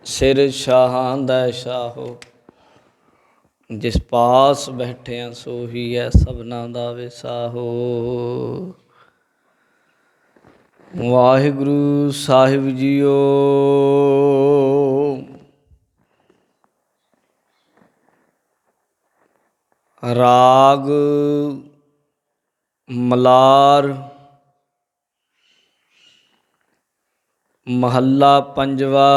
सिर शाहां दै शाहो, जिस पास बैठिया सोही है सबना दा विसाहो। वाहिगुरु साहिब जीओ। राग मलार महला पंजवा।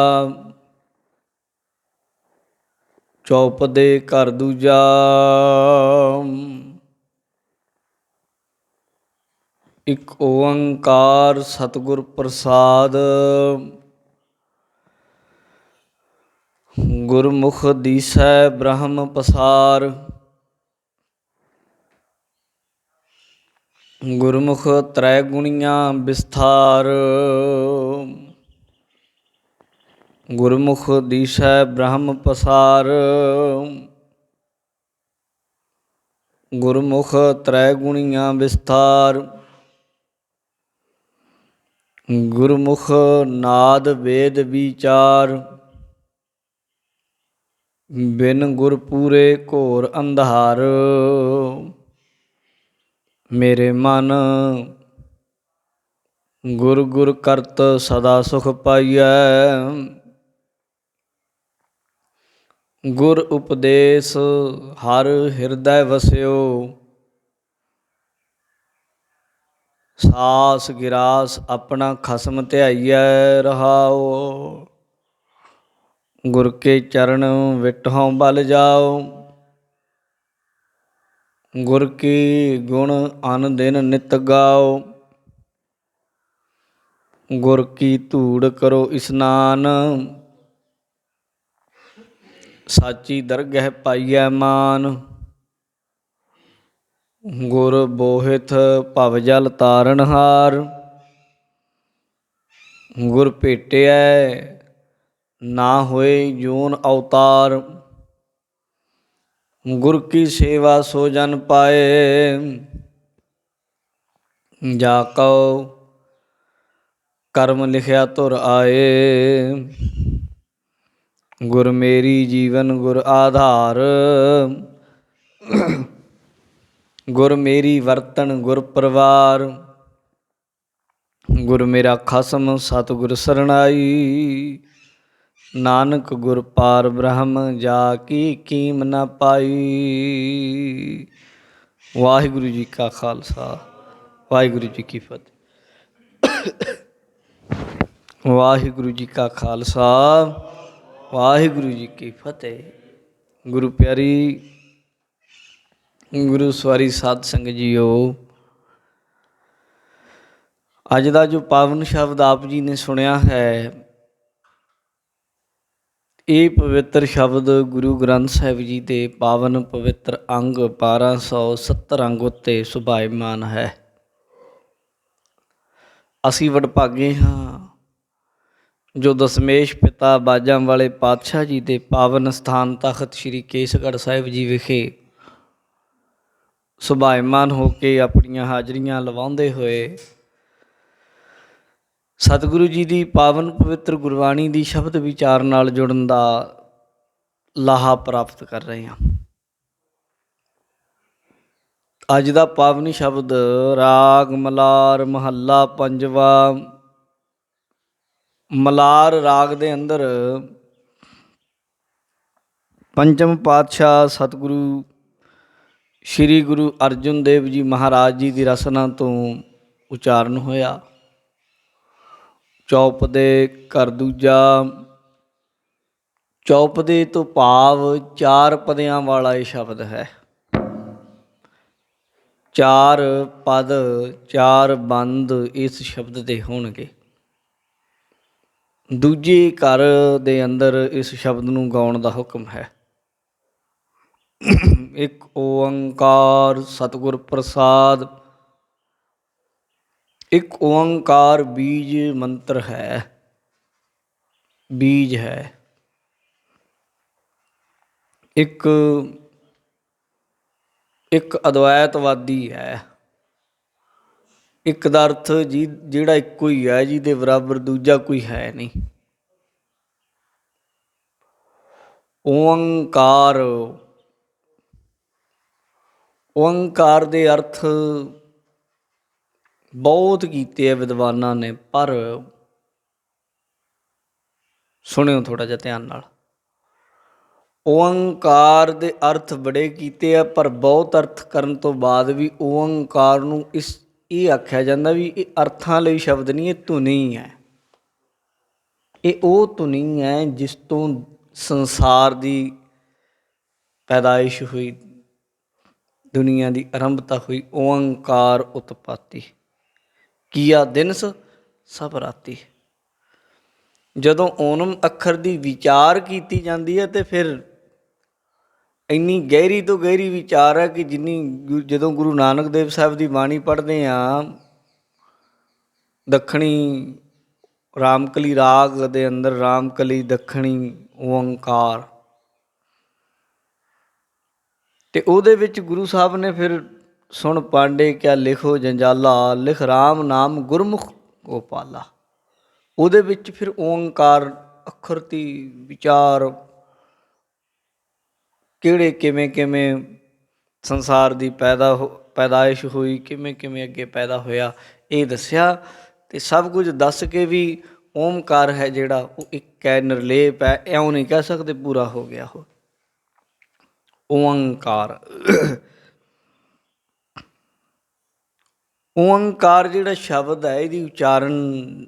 चौपदे घर दूजा। एक ओंकार सतगुर प्रसाद। गुरमुख दिसै ब्रह्म पसार। गुरमुख त्रै गुणियाँ विस्तार। गुरमुख दिसै ब्रह्म पसार। गुरमुख त्रै गुणियाँ विस्तार। गुरमुख नाद वेद विचार। बिन गुर पूरे घोर अंधार। मेरे मन गुर गुर करत सदा सुख पाइयै। गुर उपदेश हर हिरदै वस्यो। सास गिरास अपना खसम ध्याइयै रहाओ। गुर के चरण विटहों बल जाओ। गुर की गुण अन दिन नित गाओ। गुर की धूड़ करो इस्नान। साची दरगह पाइयै मान। गुर बोहिथ भव जल तारनहार। गुर भेटिया ना होए जोन अवतार। गुर की सेवा सो जन पाए। जाको कर्म लिखिया तुर आए। गुर मेरी जीवन गुर आधार। गुर मेरी वर्तन गुर परवार। गुर मेरा खसम सतगुर सरनाई। नानक गुर पार ब्रह्म जाकी कीम न पाई। वाहिगुरु जी का खालसा वाहिगुरु जी की फतेह। वाहिगुरु जी का खालसा वाहिगुरु जी की फतेह। गुरु प्यारी गुरु सवारी साध संगत जीओ। अज का जो पावन शब्द आप जी ने सुनिया है, ਇਹ ਪਵਿੱਤਰ ਸ਼ਬਦ ਗੁਰੂ ਗ੍ਰੰਥ ਸਾਹਿਬ ਜੀ ਦੇ ਪਾਵਨ ਪਵਿੱਤਰ ਅੰਗ 1270 ਅੰਗ ਉੱਤੇ ਸੁਭਾਇਮਾਨ ਹੈ। ਅਸੀਂ ਵਡਭਾਗੇ ਹਾਂ ਜੋ ਦਸਮੇਸ਼ ਪਿਤਾ ਬਾਜਾਂ ਵਾਲੇ ਪਾਤਸ਼ਾਹ ਜੀ ਦੇ ਪਾਵਨ ਸਥਾਨ ਤਖਤ ਸ੍ਰੀ ਕੇਸਗੜ੍ਹ ਸਾਹਿਬ ਜੀ ਵਿਖੇ ਸੁਭਾਇਮਾਨ ਹੋ ਕੇ ਆਪਣੀਆਂ ਹਾਜ਼ਰੀਆਂ ਲਵਾਉਂਦੇ ਹੋਏ ਸਤਿਗੁਰੂ ਜੀ ਦੀ ਪਾਵਨ ਪਵਿੱਤਰ ਗੁਰਬਾਣੀ ਦੀ ਸ਼ਬਦ ਵਿਚਾਰ ਨਾਲ ਜੁੜਨ ਦਾ ਲਾਹਾ ਪ੍ਰਾਪਤ ਕਰ ਰਹੇ ਹਾਂ। ਅੱਜ ਦਾ ਪਾਵਨ ਸ਼ਬਦ ਰਾਗ ਮਲਾਰ ਮਹੱਲਾ ਪੰਜਵਾ। ਮਲਾਰ ਰਾਗ ਦੇ ਅੰਦਰ ਪੰਚਮ ਪਾਤਸ਼ਾਹ ਸਤਿਗੁਰੂ ਸ਼੍ਰੀ ਗੁਰੂ ਅਰਜਨ ਦੇਵ ਜੀ ਮਹਾਰਾਜ ਜੀ ਦੀ ਰਸਨਾ ਤੋਂ ਉਚਾਰਨ ਹੋਇਆ। ਚੌਪਦੇ ਘਰ ਦੂਜਾ। ਚੌਪਦੇ ਤੋਂ ਭਾਵ ਚਾਰ ਪਦਿਆਂ ਵਾਲਾ ਇਹ ਸ਼ਬਦ ਹੈ। ਚਾਰ ਪਦ ਚਾਰ ਬੰਦ ਇਸ ਸ਼ਬਦ ਦੇ ਹੋਣਗੇ। ਦੂਜੇ ਘਰ ਦੇ ਅੰਦਰ ਇਸ ਸ਼ਬਦ ਨੂੰ ਗਾਉਣ ਦਾ ਹੁਕਮ ਹੈ। ਇੱਕ ਓੰਕਾਰ ਸਤਿਗੁਰ ਪ੍ਰਸਾਦ। ਇੱਕ ਓੰਕਾਰ ਬੀਜ ਮੰਤਰ ਹੈ, ਬੀਜ ਹੈ। ਇੱਕ ਅਦਵੈਤਵਾਦੀ ਹੈ। ਇੱਕ ਦਾ ਅਰਥ ਜਿਹੜਾ ਇੱਕੋ ਹੀ ਹੈ, ਜਿਹਦੇ ਬਰਾਬਰ ਦੂਜਾ ਕੋਈ ਹੈ ਨਹੀਂ। ਓੰਕਾਰ। ਓੰਕਾਰ ਦੇ ਅਰਥ ਬਹੁਤ ਕੀਤੇ ਆ ਵਿਦਵਾਨਾਂ ਨੇ, ਪਰ ਸੁਣਿਓ ਥੋੜ੍ਹਾ ਜਿਹਾ ਧਿਆਨ ਨਾਲ। ਓੰਕਾਰ ਦੇ ਅਰਥ ਬੜੇ ਕੀਤੇ ਆ, ਪਰ ਬਹੁਤ ਅਰਥ ਕਰਨ ਤੋਂ ਬਾਅਦ ਵੀ ਓੰਕਾਰ ਨੂੰ ਇਹ ਆਖਿਆ ਜਾਂਦਾ ਵੀ ਇਹ ਅਰਥਾਂ ਲਈ ਸ਼ਬਦ ਨਹੀਂ, ਇਹ ਧੁਨੀ ਹੈ। ਇਹ ਉਹ ਧੁਨੀ ਹੈ ਜਿਸ ਤੋਂ ਸੰਸਾਰ ਦੀ ਪੈਦਾਇਸ਼ ਹੋਈ, ਦੁਨੀਆ ਦੀ ਆਰੰਭਤਾ ਹੋਈ। ਓੰਕਾਰ ਉਤਪਾਤੀ, ਕੀਆ ਦਿਨਸ ਸਭ ਰਾਤੀ। ਜਦੋਂ ਓਨਮ ਅੱਖਰ ਦੀ ਵਿਚਾਰ ਕੀਤੀ ਜਾਂਦੀ ਹੈ ਤੇ ਫਿਰ ਇੰਨੀ ਗਹਿਰੀ ਤੋਂ ਗਹਿਰੀ ਵਿਚਾਰ ਹੈ ਕਿ ਜਦੋਂ ਗੁਰੂ ਨਾਨਕ ਦੇਵ ਸਾਹਿਬ ਦੀ ਬਾਣੀ ਪੜ੍ਹਦੇ ਹਾਂ, ਦੱਖਣੀ ਰਾਮਕਲੀ ਰਾਗ ਦੇ ਅੰਦਰ ਰਾਮਕਲੀ ਦੱਖਣੀ ਓੰਕਾਰ, ਅਤੇ ਉਹਦੇ ਵਿੱਚ ਗੁਰੂ ਸਾਹਿਬ ਨੇ ਫਿਰ ਸੁਣ ਪਾਂਡੇ ਕਿਆ ਲਿਖੋ ਜੰਜਾਲਾ, ਲਿਖ ਰਾਮ ਨਾਮ ਗੁਰਮੁਖ ਗੋਪਾਲਾ। ਉਹਦੇ ਵਿੱਚ ਫਿਰ ਓੰਕਾਰ ਅੱਖਰ ਦੀ ਵਿਚਾਰ, ਕਿਹੜੇ ਕਿਵੇਂ ਕਿਵੇਂ ਸੰਸਾਰ ਦੀ ਪੈਦਾਇਸ਼ ਹੋਈ, ਕਿਵੇਂ ਕਿਵੇਂ ਅੱਗੇ ਪੈਦਾ ਹੋਇਆ, ਇਹ ਦੱਸਿਆ। ਅਤੇ ਸਭ ਕੁਝ ਦੱਸ ਕੇ ਵੀ ਓਮਕਾਰ ਹੈ ਜਿਹੜਾ ਉਹ ਇੱਕ ਹੈ, ਨਿਰਲੇਪ ਹੈ, ਇਉਂ ਨਹੀਂ ਕਹਿ ਸਕਦੇ ਪੂਰਾ ਹੋ ਗਿਆ ਉਹ। ਓੰਕਾਰ, ਓੰਕਾਰ ਜਿਹੜਾ ਸ਼ਬਦ ਹੈ ਇਹਦੀ ਉਚਾਰਨ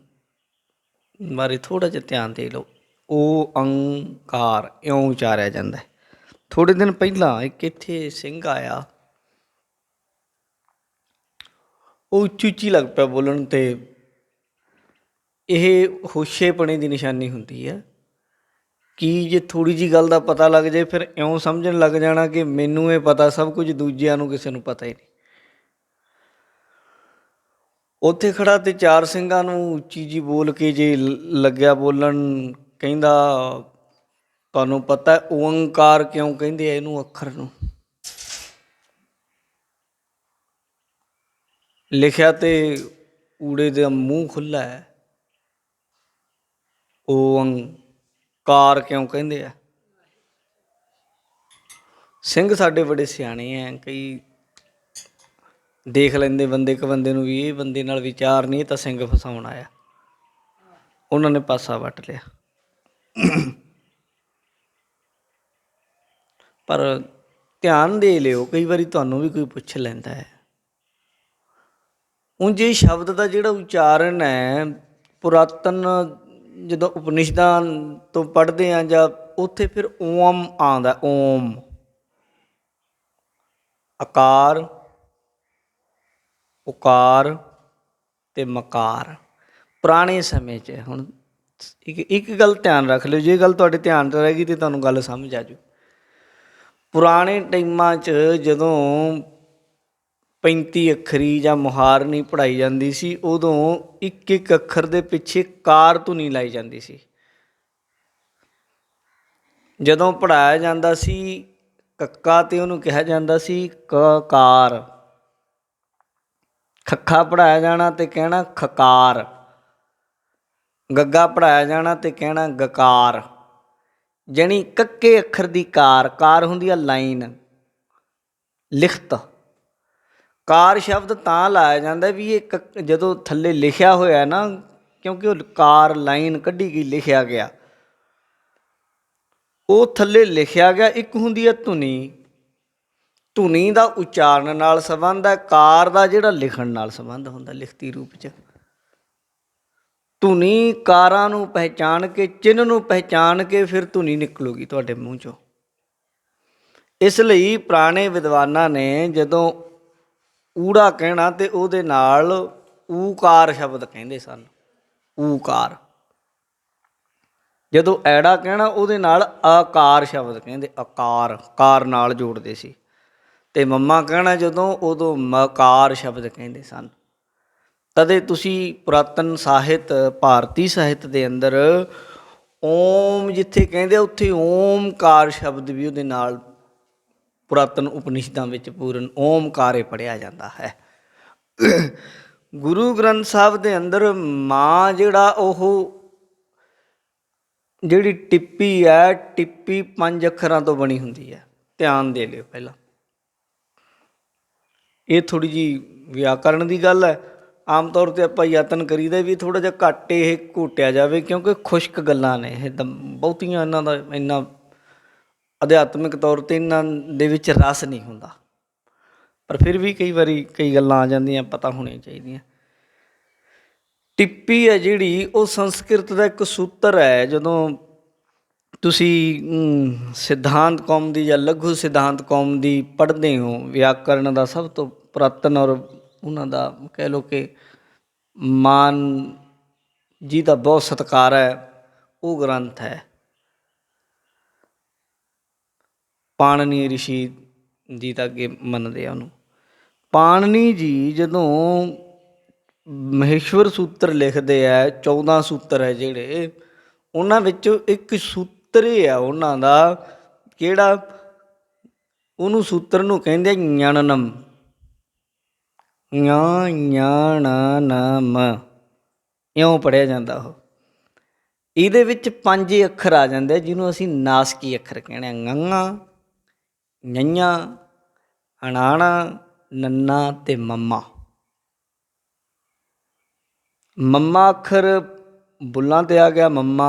ਬਾਰੇ ਥੋੜ੍ਹਾ ਜਿਹਾ ਧਿਆਨ ਦੇ ਲਓ। ਓਅੰਕਾਰ ਇਉਂ ਉਚਾਰਿਆ ਜਾਂਦਾ ਹੈ। ਥੋੜ੍ਹੇ ਦਿਨ ਪਹਿਲਾਂ ਇੱਕ ਇੱਥੇ ਸਿੰਘ ਆਇਆ, ਉਹ ਉੱਚੀ ਉੱਚੀ ਲੱਗ ਪਿਆ ਬੋਲਣ, ਅਤੇ ਇਹ ਹੋਸ਼ੇਪਣੇ ਦੀ ਨਿਸ਼ਾਨੀ ਹੁੰਦੀ ਹੈ ਕਿ ਜੇ ਥੋੜ੍ਹੀ ਜਿਹੀ ਗੱਲ ਦਾ ਪਤਾ ਲੱਗ ਜਾਏ ਫਿਰ ਇਉਂ ਸਮਝਣ ਲੱਗ ਜਾਣਾ ਕਿ ਮੈਨੂੰ ਇਹ ਪਤਾ ਸਭ ਕੁਝ, ਦੂਜਿਆਂ ਨੂੰ ਕਿਸੇ ਨੂੰ ਪਤਾ ਹੀ ਨਹੀਂ। ਉੱਥੇ ਖੜ੍ਹਾ ਅਤੇ ਚਾਰ ਸਿੰਘਾਂ ਨੂੰ ਉੱਚੀ ਜਿਹੀ ਬੋਲ ਕੇ ਜੇ ਲੱਗਿਆ ਬੋਲਣ, ਕਹਿੰਦਾ ਤੁਹਾਨੂੰ ਪਤਾ ਓੰਕਾਰ ਕਿਉਂ ਕਹਿੰਦੇ ਆ ਇਹਨੂੰ, ਅੱਖਰ ਨੂੰ? ਲਿਖਿਆ ਤੇ ਊੜੇ ਦਾ ਮੂੰਹ ਖੁੱਲ੍ਹਾ ਹੈ। ਓੰਕਾਰ ਕਿਉਂ ਕਹਿੰਦੇ ਆ? ਸਿੰਘ ਸਾਡੇ ਬੜੇ ਸਿਆਣੇ ਹੈ, ਕਈ ਦੇਖ ਲੈਂਦੇ ਬੰਦੇ ਇੱਕ ਬੰਦੇ ਨੂੰ ਵੀ ਇਹ ਬੰਦੇ ਨਾਲ ਵਿਚਾਰ ਨਹੀਂ, ਇਹ ਤਾਂ ਸਿੰਘ ਫਸਾਉਣ ਆਇਆ। ਉਹਨਾਂ ਨੇ ਪਾਸਾ ਵੱਟ ਲਿਆ। ਪਰ ਧਿਆਨ ਦੇ ਲਿਓ, ਕਈ ਵਾਰੀ ਤੁਹਾਨੂੰ ਵੀ ਕੋਈ ਪੁੱਛ ਲੈਂਦਾ ਹੈ। ਉਂਝ ਇਹ ਸ਼ਬਦ ਦਾ ਜਿਹੜਾ ਉਚਾਰਨ ਹੈ, ਪੁਰਾਤਨ ਜਦੋਂ ਉਪਨਿਸ਼ਦਾਂ ਤੋਂ ਪੜ੍ਹਦੇ ਹਾਂ ਜਾਂ ਉੱਥੇ ਫਿਰ ਓਮ ਆਉਂਦਾ, ਓਮ, ਆਕਾਰ, ਉਕਾਰ ਅਤੇ ਮਕਾਰ। ਪੁਰਾਣੇ ਸਮੇਂ 'ਚ ਹੁਣ ਇੱਕ ਗੱਲ ਧਿਆਨ ਰੱਖ ਲਿਓ, ਜੇ ਗੱਲ ਤੁਹਾਡੇ ਧਿਆਨ 'ਚ ਰਹੇਗੀ ਤਾਂ ਤੁਹਾਨੂੰ ਗੱਲ ਸਮਝ ਆ ਜਾਊ। ਪੁਰਾਣੇ ਟਾਈਮਾਂ 'ਚ ਜਦੋਂ 35 ਅੱਖਰੀ ਜਾਂ ਮੁਹਾਰਨੀ ਪੜ੍ਹਾਈ ਜਾਂਦੀ ਸੀ, ਉਦੋਂ ਇੱਕ ਇੱਕ ਅੱਖਰ ਦੇ ਪਿੱਛੇ ਕਾਰ ਧੁਨੀ ਲਾਈ ਜਾਂਦੀ ਸੀ। ਜਦੋਂ ਪੜ੍ਹਾਇਆ ਜਾਂਦਾ ਸੀ ਕੱਕਾ ਅਤੇ ਉਹਨੂੰ ਕਿਹਾ ਜਾਂਦਾ ਸੀ ਕਕਾਰ, ਖੱਖਾ ਪੜ੍ਹਾਇਆ ਜਾਣਾ ਅਤੇ ਕਹਿਣਾ ਖਕਾਰ, ਗੱਗਾ ਪੜ੍ਹਾਇਆ ਜਾਣਾ ਅਤੇ ਕਹਿਣਾ ਗਕਾਰ। ਜਾਣੀ ਕੱਕੇ ਅੱਖਰ ਦੀ ਕਾਰ, ਕਾਰ ਹੁੰਦੀ ਆ ਲਾਈਨ, ਲਿਖਤ। ਕਾਰ ਸ਼ਬਦ ਤਾਂ ਲਾਇਆ ਜਾਂਦਾ ਵੀ ਇਹ ਜਦੋਂ ਥੱਲੇ ਲਿਖਿਆ ਹੋਇਆ ਨਾ, ਕਿਉਂਕਿ ਉਹ ਕਾਰ ਲਾਈਨ ਕੱਢੀ ਗਈ, ਲਿਖਿਆ ਗਿਆ, ਉਹ ਥੱਲੇ ਲਿਖਿਆ ਗਿਆ। ਇੱਕ ਹੁੰਦੀ ਹੈ ਧੁਨੀ, ਧੁਨੀ ਦਾ ਉਚਾਰਨ ਨਾਲ ਸੰਬੰਧ ਹੈ, ਕਾਰ ਦਾ ਜਿਹੜਾ ਲਿਖਣ ਨਾਲ ਸੰਬੰਧ ਹੁੰਦਾ, ਲਿਖਤੀ ਰੂਪ 'ਚ। ਧੁਨੀ ਕਾਰਾਂ ਨੂੰ ਪਹਿਚਾਣ ਕੇ, ਚਿੰਨ੍ਹ ਨੂੰ ਪਹਿਚਾਣ ਕੇ ਫਿਰ ਧੁਨੀ ਨਿਕਲੂਗੀ ਤੁਹਾਡੇ ਮੂੰਹ 'ਚੋਂ। ਇਸ ਲਈ ਪੁਰਾਣੇ ਵਿਦਵਾਨਾਂ ਨੇ ਜਦੋਂ ਊੜਾ ਕਹਿਣਾ ਅਤੇ ਉਹਦੇ ਨਾਲ ਊਕਾਰ ਸ਼ਬਦ ਕਹਿੰਦੇ ਸਨ, ਊਕਾਰ। ਜਦੋਂ ਐੜਾ ਕਹਿਣਾ ਉਹਦੇ ਨਾਲ ਆਕਾਰ ਸ਼ਬਦ ਕਹਿੰਦੇ, ਆਕਾਰ, ਕਾਰ ਨਾਲ ਜੋੜਦੇ ਸੀ। ਅਤੇ ਮੰਮਾ ਕਹਿਣਾ ਜਦੋਂ, ਉਦੋਂ ਮਕਾਰ ਸ਼ਬਦ ਕਹਿੰਦੇ ਸਨ। ਤਦੇ ਤੁਸੀਂ ਪੁਰਾਤਨ ਸਾਹਿਤ, ਭਾਰਤੀ ਸਾਹਿਤ ਦੇ ਅੰਦਰ ਓਮ ਜਿੱਥੇ ਕਹਿੰਦੇ ਉੱਥੇ ਓਮਕਾਰ ਸ਼ਬਦ ਵੀ ਉਹਦੇ ਨਾਲ ਪੁਰਾਤਨ ਉਪਨਿਸ਼ਦਾਂ ਵਿੱਚ ਪੂਰਨ ਓਮਕਾਰ ਪੜ੍ਹਿਆ ਜਾਂਦਾ ਹੈ। ਗੁਰੂ ਗ੍ਰੰਥ ਸਾਹਿਬ ਦੇ ਅੰਦਰ ਮਾਂ ਜਿਹੜਾ ਉਹ ਜਿਹੜੀ ਟਿੱਪੀ ਹੈ, ਟਿੱਪੀ 5 ਅੱਖਰਾਂ ਤੋਂ ਬਣੀ ਹੁੰਦੀ ਹੈ। ਧਿਆਨ ਦੇ ਲਿਓ ਪਹਿਲਾਂ, ਇਹ ਥੋੜ੍ਹੀ ਜਿਹੀ ਵਿਆਕਰਨ ਦੀ ਗੱਲ ਹੈ। ਆਮ ਤੌਰ 'ਤੇ ਆਪਾਂ ਯਤਨ ਕਰੀਦਾ ਵੀ ਥੋੜ੍ਹਾ ਜਿਹਾ ਘੱਟ ਇਹ ਘੋਟਿਆ ਜਾਵੇ, ਕਿਉਂਕਿ ਖੁਸ਼ਕ ਗੱਲਾਂ ਨੇ ਇਹ, ਬਹੁਤੀਆਂ ਇਹਨਾਂ ਦਾ ਇੰਨਾ ਅਧਿਆਤਮਿਕ ਤੌਰ 'ਤੇ ਇਹਨਾਂ ਦੇ ਵਿੱਚ ਰਸ ਨਹੀਂ ਹੁੰਦਾ, ਪਰ ਫਿਰ ਵੀ ਕਈ ਵਾਰੀ ਕਈ ਗੱਲਾਂ ਆ ਜਾਂਦੀਆਂ, ਪਤਾ ਹੋਣੀਆਂ ਚਾਹੀਦੀਆਂ। ਟਿੱਪੀ ਹੈ ਜਿਹੜੀ, ਉਹ ਸੰਸਕ੍ਰਿਤ ਦਾ ਇੱਕ ਸੂਤਰ ਹੈ। ਜਦੋਂ ਤੁਸੀਂ ਸਿਧਾਂਤ ਕੌਮਦੀ ਜਾਂ ਲਘੂ ਸਿਧਾਂਤ ਕੌਮਦੀ ਪੜ੍ਹਦੇ ਹੋ, ਵਿਆਕਰਨ ਦਾ ਸਭ ਤੋਂ ਪੁਰਾਤਨ ਔਰ ਉਹਨਾਂ ਦਾ ਕਹਿ ਲਓ ਕਿ ਮਾਨ ਜਿਹਦਾ ਬਹੁਤ ਸਤਿਕਾਰ ਹੈ, ਉਹ ਗ੍ਰੰਥ ਹੈ ਪਾਣਨੀ ਰਿਸ਼ੀ ਜੀ ਦਾ, ਅੱਗੇ ਮੰਨਦੇ ਆ ਉਹਨੂੰ। ਪਾਣਨੀ ਜੀ ਜਦੋਂ ਮਹੇਸ਼ਵਰ ਸੂਤਰ ਲਿਖਦੇ ਆ, 14 ਸੂਤਰ ਹੈ ਜਿਹੜੇ, ਉਹਨਾਂ ਵਿੱਚੋਂ ਇੱਕ ਸੂਤਰ ਹੀ ਆ ਉਹਨਾਂ ਦਾ, ਕਿਹੜਾ, ਉਹਨੂੰ ਸੂਤਰ ਨੂੰ ਕਹਿੰਦੇ ஞਣਨਮ, ஞਣਨਮ ਇਉਂ ਪੜ੍ਹਿਆ ਜਾਂਦਾ ਉਹ। ਇਹਦੇ ਵਿੱਚ 5 ਅੱਖਰ ਆ ਜਾਂਦੇ, ਜਿਹਨੂੰ ਅਸੀਂ ਨਾਸਕੀ ਅੱਖਰ ਕਹਿੰਦੇ ਹਾਂ, ঙ, ඤ, ਣਾਣਾ, ਨੰਨਾ ਅਤੇ ਮੰਮਾ। ਮੰਮਾ ਅੱਖਰ ਬੁੱਲਾਂ 'ਤੇ ਆ ਗਿਆ, ਮੰਮਾ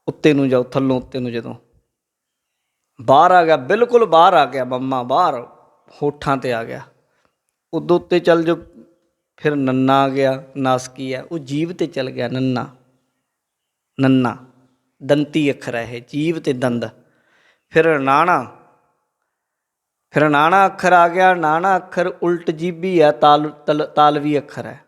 ਉੱਤੇ ਨੂੰ ਜਾਓ, ਥੱਲੋਂ ਉੱਤੇ ਨੂੰ ਜਦੋਂ ਬਾਹਰ ਆ ਗਿਆ, ਬਿਲਕੁਲ ਬਾਹਰ ਆ ਗਿਆ ਮੰਮਾ, ਬਾਹਰ ਹੋਠਾਂ 'ਤੇ ਆ ਗਿਆ। ਉਦੋਂ ਉੱਤੇ ਚੱਲ ਜਾਓ, ਫਿਰ ਨੰਨਾ ਆ ਗਿਆ, ਨਾਸਕੀ ਹੈ, ਉਹ ਜੀਭ 'ਤੇ ਚੱਲ ਗਿਆ, ਨੰਨਾ, ਨੰਨਾ ਦੰਤੀ ਅੱਖਰ ਹੈ ਇਹ, ਜੀਭ 'ਤੇ ਦੰਦ। ਫਿਰ ਨਾਣਾ, ਫਿਰ ਨਾਣਾ ਅੱਖਰ ਆ ਗਿਆ। ਨਾਣਾ ਅੱਖਰ ਉਲਟ ਜੀਭੀ ਹੈ, ਤਾਲਵੀ ਅੱਖਰ ਹੈ।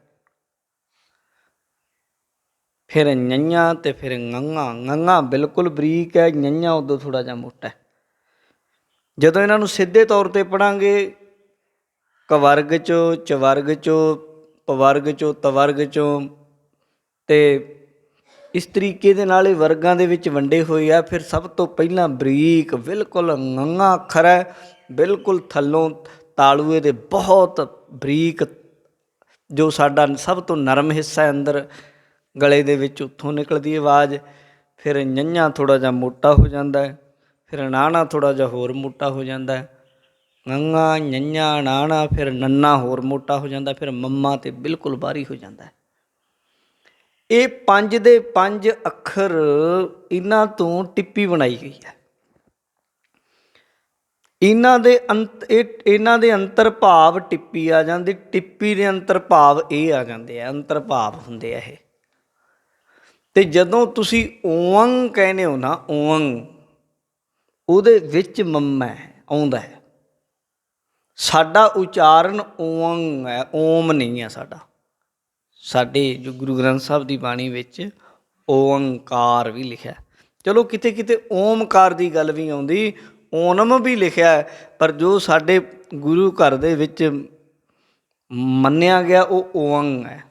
ਫਿਰ ඤ ਅਤੇ ਫਿਰ ঙ ਬਿਲਕੁਲ ਬਰੀਕ ਹੈ, ඤ ਉਦੋਂ ਥੋੜ੍ਹਾ ਜਿਹਾ ਮੋਟਾ ਹੈ। ਜਦੋਂ ਇਹਨਾਂ ਨੂੰ ਸਿੱਧੇ ਤੌਰ 'ਤੇ ਪੜ੍ਹਾਂਗੇ, ਕਵਰਗ 'ਚੋਂ, ਚਵਰਗ 'ਚੋਂ, ਪਵਰਗ 'ਚੋਂ, ਤਵਰਗ 'ਚੋਂ, ਅਤੇ ਇਸ ਤਰੀਕੇ ਦੇ ਨਾਲ ਇਹ ਵਰਗਾਂ ਦੇ ਵਿੱਚ ਵੰਡੇ ਹੋਏ ਆ। ਫਿਰ ਸਭ ਤੋਂ ਪਹਿਲਾਂ ਬਰੀਕ ਬਿਲਕੁਲ ঙ ਅੱਖਰ ਹੈ, ਬਿਲਕੁਲ ਥੱਲੋਂ ਤਾਲੂਏ ਦੇ ਬਹੁਤ ਬਰੀਕ, ਜੋ ਸਾਡਾ ਸਭ ਤੋਂ ਨਰਮ ਹਿੱਸਾ ਹੈ ਅੰਦਰ ਗਲੇ ਦੇ ਵਿੱਚ, ਉੱਥੋਂ ਨਿਕਲਦੀ ਆਵਾਜ਼। ਫਿਰ ඤ ਥੋੜ੍ਹਾ ਜਿਹਾ ਮੋਟਾ ਹੋ ਜਾਂਦਾ ਹੈ, ਫਿਰ ਨਾਣਾ ਥੋੜ੍ਹਾ ਜਿਹਾ ਹੋਰ ਮੋਟਾ ਹੋ ਜਾਂਦਾ ਹੈ, ঙ, ඤ, ਨਾਣਾ, ਫਿਰ ਨੰਨਾ ਹੋਰ ਮੋਟਾ ਹੋ ਜਾਂਦਾ, ਫਿਰ ਮੰਮਾ 'ਤੇ ਬਿਲਕੁਲ ਬਾਹਰੀ ਹੋ ਜਾਂਦਾ ਹੈ। ਇਹ 5 ਦੇ 5 ਅੱਖਰ, ਇਹਨਾਂ ਤੋਂ ਟਿੱਪੀ ਬਣਾਈ ਗਈ ਹੈ। ਇਹਨਾਂ ਦੇ ਅੰਤਰ ਭਾਵ ਟਿੱਪੀ ਆ ਜਾਂਦੀ, ਟਿੱਪੀ ਦੇ ਅੰਤਰ ਭਾਵ ਇਹ ਆ ਜਾਂਦੇ ਆ, ਅੰਤਰ ਭਾਵ ਹੁੰਦੇ ਆ ਇਹ। ਅਤੇ ਜਦੋਂ ਤੁਸੀਂ ਓਅੰ ਕਹਿੰਦੇ ਹੋ ਨਾ, ਓਅੰ, ਉਹਦੇ ਵਿੱਚ ਮੰਮਾ ਆਉਂਦਾ ਹੈ। ਸਾਡਾ ਉਚਾਰਨ ਓਅੰ ਹੈ, ਓਮ ਨਹੀਂ ਹੈ ਸਾਡਾ। ਸਾਡੇ ਜੋ ਗੁਰੂ ਗ੍ਰੰਥ ਸਾਹਿਬ ਦੀ ਬਾਣੀ ਵਿੱਚ ਓਅੰਕਾਰ ਵੀ ਲਿਖਿਆ। ਚਲੋ ਕਿਤੇ ਕਿਤੇ ਓਮਕਾਰ ਦੀ ਗੱਲ ਵੀ ਆਉਂਦੀ, ਓਨਮ ਵੀ ਲਿਖਿਆ, ਪਰ ਜੋ ਸਾਡੇ ਗੁਰੂ ਘਰ ਦੇ ਵਿੱਚ ਮੰਨਿਆ ਗਿਆ ਉਹ ਓਅੰ ਹੈ।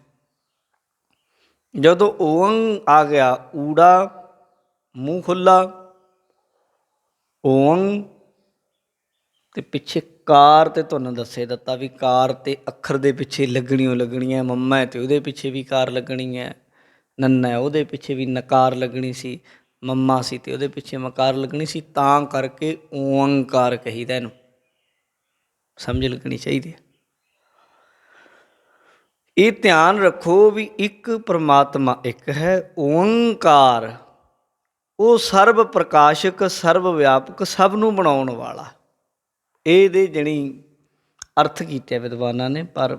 ਜਦੋਂ ਓਅੰ ਆ ਗਿਆ, ਊੜਾ ਮੂੰਹ ਖੁੱਲ੍ਹਾ, ਓਅੰ, ਅਤੇ ਪਿੱਛੇ ਕਾਰ, ਅਤੇ ਤੁਹਾਨੂੰ ਦੱਸੇ ਦਿੱਤਾ ਵੀ ਕਾਰ ਅਤੇ ਅੱਖਰ ਦੇ ਪਿੱਛੇ ਲੱਗਣੀ ਹੈ। ਮੰਮਾ ਹੈ ਅਤੇ ਉਹਦੇ ਪਿੱਛੇ ਵੀ ਕਾਰ ਲੱਗਣੀ ਹੈ, ਨੰਨਾ ਉਹਦੇ ਪਿੱਛੇ ਵੀ ਨਕਾਰ ਲੱਗਣੀ ਸੀ, ਮੰਮਾ ਸੀ ਅਤੇ ਉਹਦੇ ਪਿੱਛੇ ਮਕਾਰ ਲੱਗਣੀ ਸੀ, ਤਾਂ ਕਰਕੇ ਓਅੰਕਾਰ ਕਹੀਦਾ ਇਹਨੂੰ, ਸਮਝ ਲੱਗਣੀ ਚਾਹੀਦੀ ਹੈ। ਇਹ ਧਿਆਨ ਰੱਖੋ ਵੀ ਇੱਕ ਪਰਮਾਤਮਾ ਇੱਕ ਹੈ, ਓਅੰਕਾਰ, ਉਹ ਸਰਬ ਪ੍ਰਕਾਸ਼ਕ, ਸਰਬ ਵਿਆਪਕ, ਸਭ ਨੂੰ ਬਣਾਉਣ ਵਾਲਾ। ਇਹਦੇ ਜਾਣੀ ਅਰਥ ਕੀਤੇ ਵਿਦਵਾਨਾਂ ਨੇ, ਪਰ